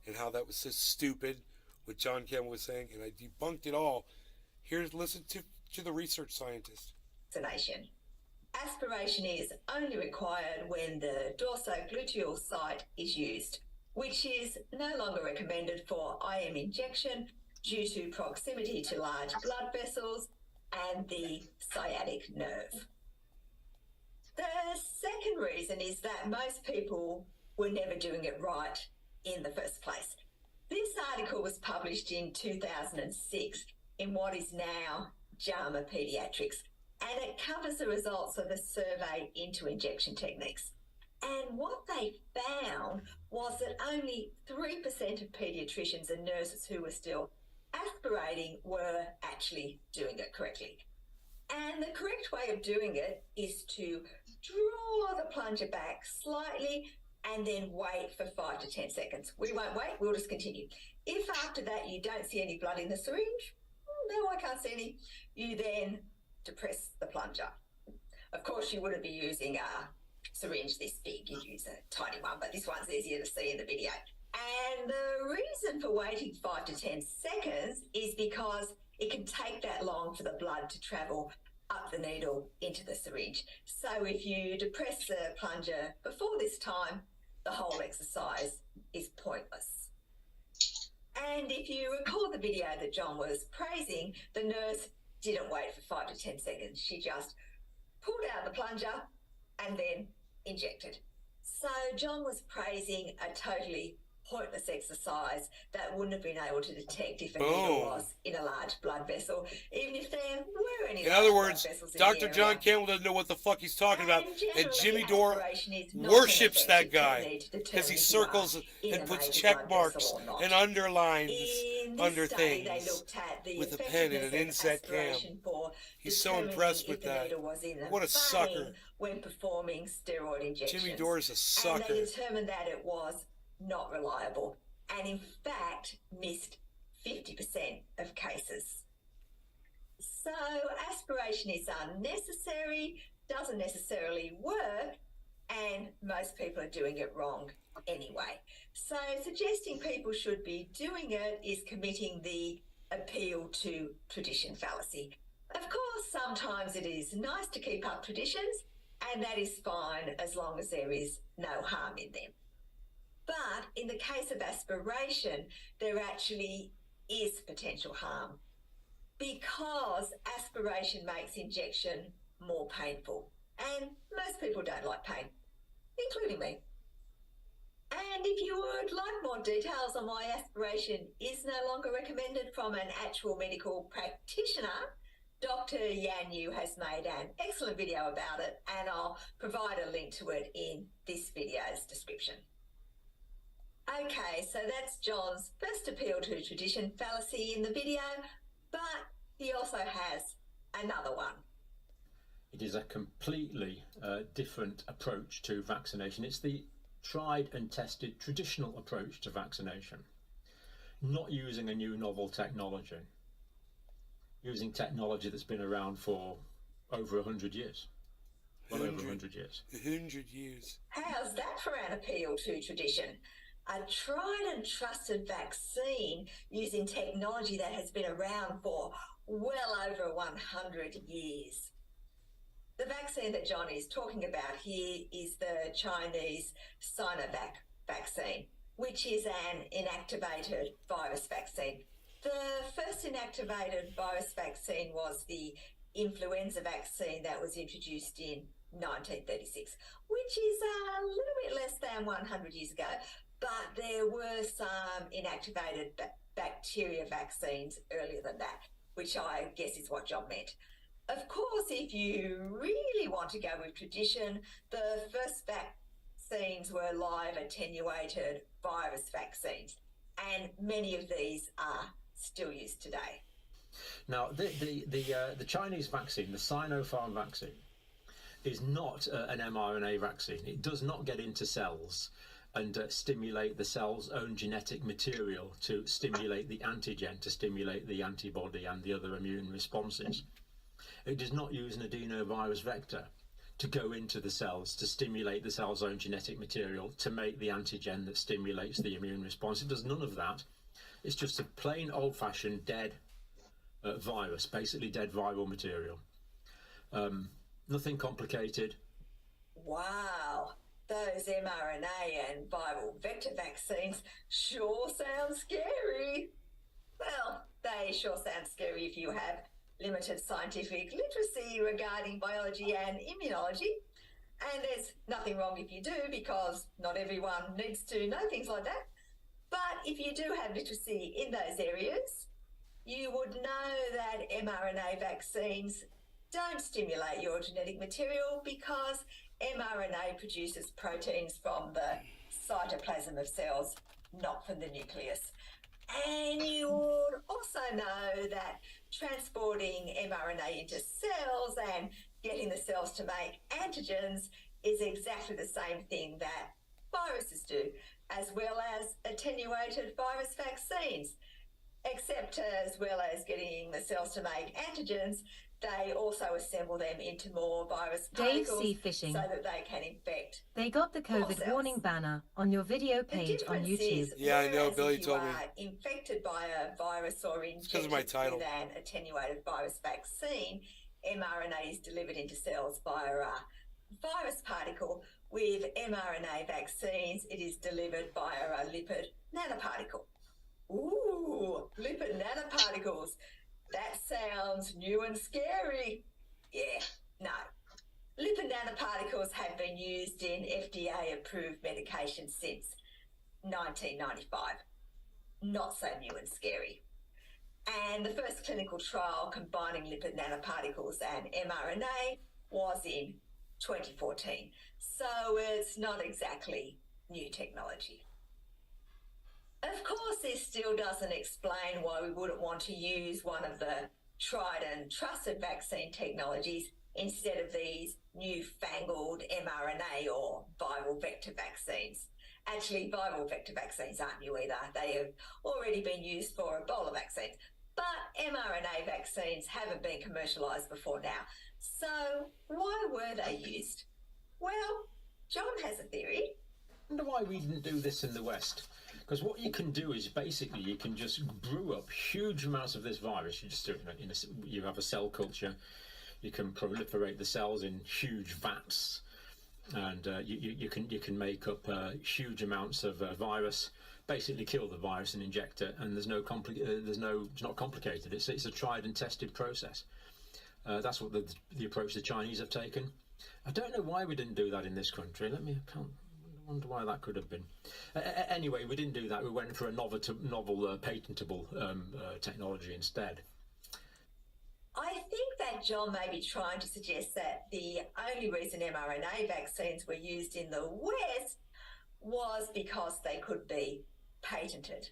and how that was so stupid, what John Campbell was saying, and I debunked it all. Here's listen to the research scientist. Vaccination. Aspiration is only required when the dorsogluteal site is used, which is no longer recommended for IM injection due to proximity to large blood vessels and the sciatic nerve. The second reason is that most people were never doing it right in the first place. This article was published in 2006 in what is now JAMA Pediatrics, and it covers the results of a survey into injection techniques. And what they found was that only 3% of paediatricians and nurses who were still aspirating were actually doing it correctly. And the correct way of doing it is to draw the plunger back slightly and then wait for 5 to 10 seconds. We won't wait, we'll just continue. If after that you don't see any blood in the syringe, no, I can't see any, you then depress the plunger. Of course, you wouldn't be using a syringe this big, you'd use a tiny one, but this one's easier to see in the video. And the reason for waiting 5 to 10 seconds is because it can take that long for the blood to travel up the needle into the syringe. So if you depress the plunger before this time, the whole exercise is pointless. And if you recall the video that John was praising, the nurse didn't wait for 5 to 10 seconds. She just pulled out the plunger and then injected. So John was praising a totally pointless exercise that wouldn't have been able to detect if a needle was in a large blood vessel, even if there were any. In other words, Dr. John Campbell doesn't know what the fuck he's talking about, and Jimmy Dore worships that guy because he circles and puts check marks and underlines under things with a pen and an inset cam. He's so impressed with that. What a sucker. When performing steroid injections. Jimmy Dore is a sucker. And they determined that it was not reliable, and in fact missed 50% of cases. So aspiration is unnecessary, doesn't necessarily work, and most people are doing it wrong anyway. So suggesting people should be doing it is committing the appeal to tradition fallacy. Of course, sometimes it is nice to keep up traditions, and that is fine as long as there is no harm in them. But in the case of aspiration, there actually is potential harm because aspiration makes injection more painful. And most people don't like pain, including me. And if you would like more details on why aspiration is no longer recommended from an actual medical practitioner, Dr. Yan Yu has made an excellent video about it, and I'll provide a link to it in this video's description. Okay, so that's John's first appeal to tradition fallacy in the video, but he also has another one. It is a completely different approach to vaccination. It's the tried and tested traditional approach to vaccination. not using a new novel technology, using technology that's been around for over 100 years. Well, over 100 years. 100 years. How's that for an appeal to tradition? A tried and trusted vaccine using technology that has been around for well over 100 years. The vaccine that John is talking about here is the Chinese Sinovac vaccine, which is an inactivated virus vaccine. The first inactivated virus vaccine was the influenza vaccine that was introduced in 1936, which is a little bit less than 100 years ago, but there were some inactivated bacteria vaccines earlier than that, which I guess is what John meant. Of course, if you really want to go with tradition, the first vaccines were live attenuated virus vaccines, and many of these are still used today. Now, the Chinese vaccine, the Sinopharm vaccine, is not an mRNA vaccine. It does not get into cells and stimulate the cell's own genetic material to stimulate the antigen, to stimulate the antibody and the other immune responses. It does not use an adenovirus vector to go into the cells to stimulate the cell's own genetic material to make the antigen that stimulates the immune response. It does none of that. It's just a plain old-fashioned dead virus, basically dead viral material. Nothing complicated. Wow, those mRNA and viral vector vaccines sure sound scary. Well, they sure sound scary if you have limited scientific literacy regarding biology and immunology. And there's nothing wrong if you do, because not everyone needs to know things like that. But if you do have literacy in those areas, you would know that mRNA vaccines don't stimulate your genetic material because mRNA produces proteins from the cytoplasm of cells, not from the nucleus. And you would also know that transporting mRNA into cells and getting the cells to make antigens is exactly the same thing that viruses do, as well as attenuated virus vaccines. Except as well as getting the cells to make antigens, they also assemble them into more virus Dave particles C. Fishing. so that they can infect. They got the COVID warning banner on your video page on YouTube. Yeah, I know. Whereas Billy if told me. you are infected by a virus or because of my injected title. with an attenuated virus vaccine, mRNA is delivered into cells via a virus particle. With mRNA vaccines, it is delivered via a lipid nanoparticle. Ooh, lipid nanoparticles. That sounds new and scary. Yeah, no. Lipid nanoparticles have been used in FDA-approved medication since 1995. Not so new and scary. And the first clinical trial combining lipid nanoparticles and mRNA was in 2014. So it's not exactly new technology. Of course, this still doesn't explain why we wouldn't want to use one of the tried and trusted vaccine technologies instead of these newfangled mRNA or viral vector vaccines. Actually, viral vector vaccines aren't new either. They have already been used for Ebola vaccines. But mRNA vaccines haven't been commercialised before now. So why were they used? Well, John has a theory. I wonder why we didn't do this in the West. Because what you can do is basically you can just brew up huge amounts of this virus. You just do it you have a cell culture. You can proliferate the cells in huge vats, and you can make up huge amounts of virus. Basically, kill the virus and inject it, and it's not complicated. It's a tried and tested process. That's what the approach the Chinese have taken. I don't know why we didn't do that in this country. I wonder why that could have been. Anyway, we didn't do that. We went for a novel patentable technology instead. I think that John may be trying to suggest that the only reason mRNA vaccines were used in the West was because they could be patented.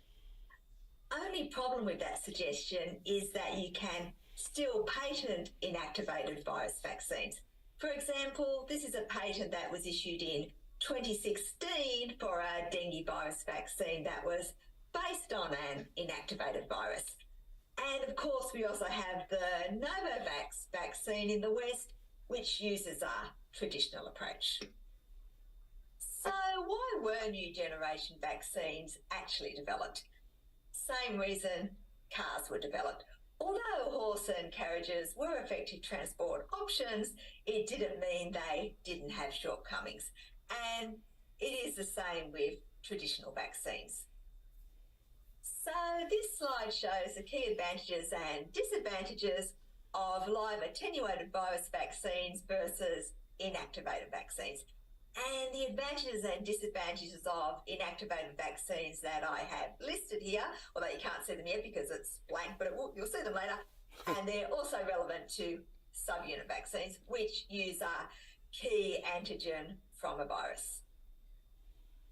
Only problem with that suggestion is that you can still patent inactivated virus vaccines. For example, this is a patent that was issued in 2016 for a dengue virus vaccine that was based on an inactivated virus. And of course, we also have the Novavax vaccine in the West, which uses a traditional approach. So why were new generation vaccines actually developed? Same reason cars were developed. Although horse and carriages were effective transport options, it didn't mean they didn't have shortcomings. And it is the same with traditional vaccines. So this slide shows the key advantages and disadvantages of live attenuated virus vaccines versus inactivated vaccines. And the advantages and disadvantages of inactivated vaccines that I have listed here, although you can't see them yet because it's blank, but you'll see them later. And they're also relevant to subunit vaccines, which use a key antigen from a virus.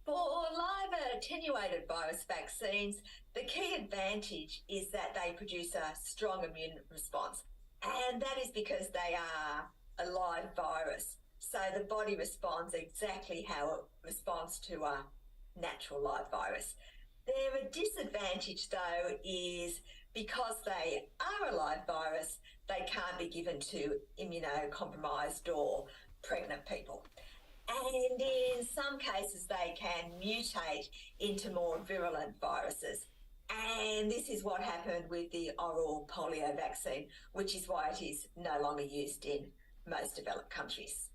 For live attenuated virus vaccines, the key advantage is that they produce a strong immune response. And that is because they are a live virus. So the body responds exactly how it responds to a natural live virus. Their disadvantage, though, is because they are a live virus, they can't be given to immunocompromised or pregnant people. And in some cases, they can mutate into more virulent viruses. And this is what happened with the oral polio vaccine, which is why it is no longer used in most developed countries.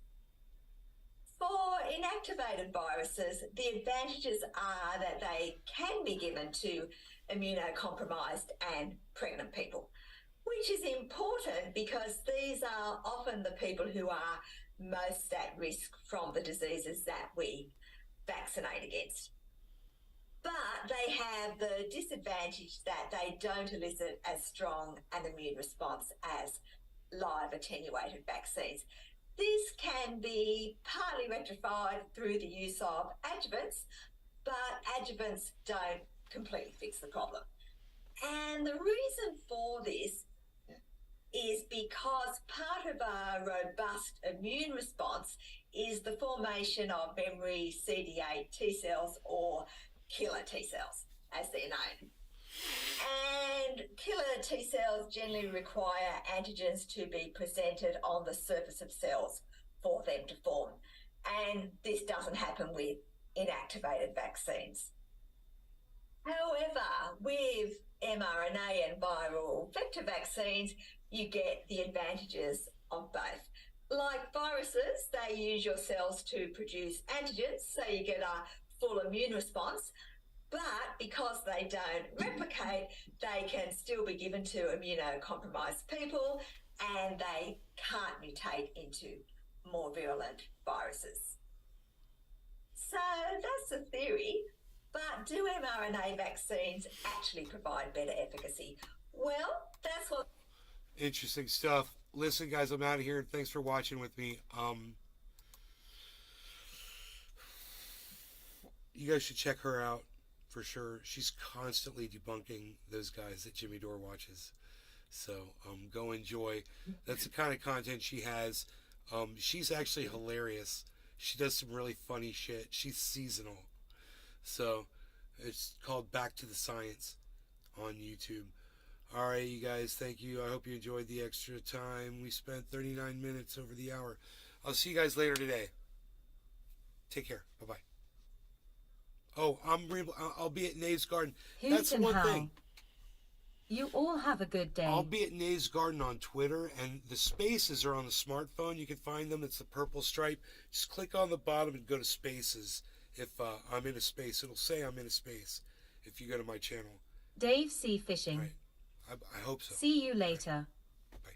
For inactivated viruses, the advantages are that they can be given to immunocompromised and pregnant people, which is important because these are often the people who are most at risk from the diseases that we vaccinate against. But they have the disadvantage that they don't elicit as strong an immune response as live attenuated vaccines. This can be partly rectified through the use of adjuvants, but adjuvants don't completely fix the problem. And the reason for this is because part of a robust immune response is the formation of memory CD8 T cells, or killer T cells, as they're known. And killer T cells generally require antigens to be presented on the surface of cells for them to form. And this doesn't happen with inactivated vaccines. However, with mRNA and viral vector vaccines, you get the advantages of both. Like viruses, they use your cells to produce antigens, so you get a full immune response. But because they don't replicate, they can still be given to immunocompromised people, and they can't mutate into more virulent viruses. So that's the theory. But do mRNA vaccines actually provide better efficacy? Well, that's what... Interesting stuff. Listen, guys, I'm out of here. Thanks for watching with me. You guys should check her out for sure. She's constantly debunking those guys that Jimmy Dore watches. So go enjoy. That's the kind of content she has. She's actually hilarious. She does some really funny shit. She's seasonal. So it's called Back to the Science on YouTube. All right, you guys, thank you. I hope you enjoyed the extra time. We spent 39 minutes over the hour. I'll see you guys later today. Take care. Bye-bye. Oh, I'll be at Nave's Garden. That's the one thing. You all have a good day. I'll be at Nave's Garden on Twitter, and the spaces are on the smartphone. You can find them. It's the purple stripe. Just click on the bottom and go to spaces. If I'm in a space, it'll say I'm in a space if you go to my channel. Dave C. Fishing. Right. I hope so. See you later.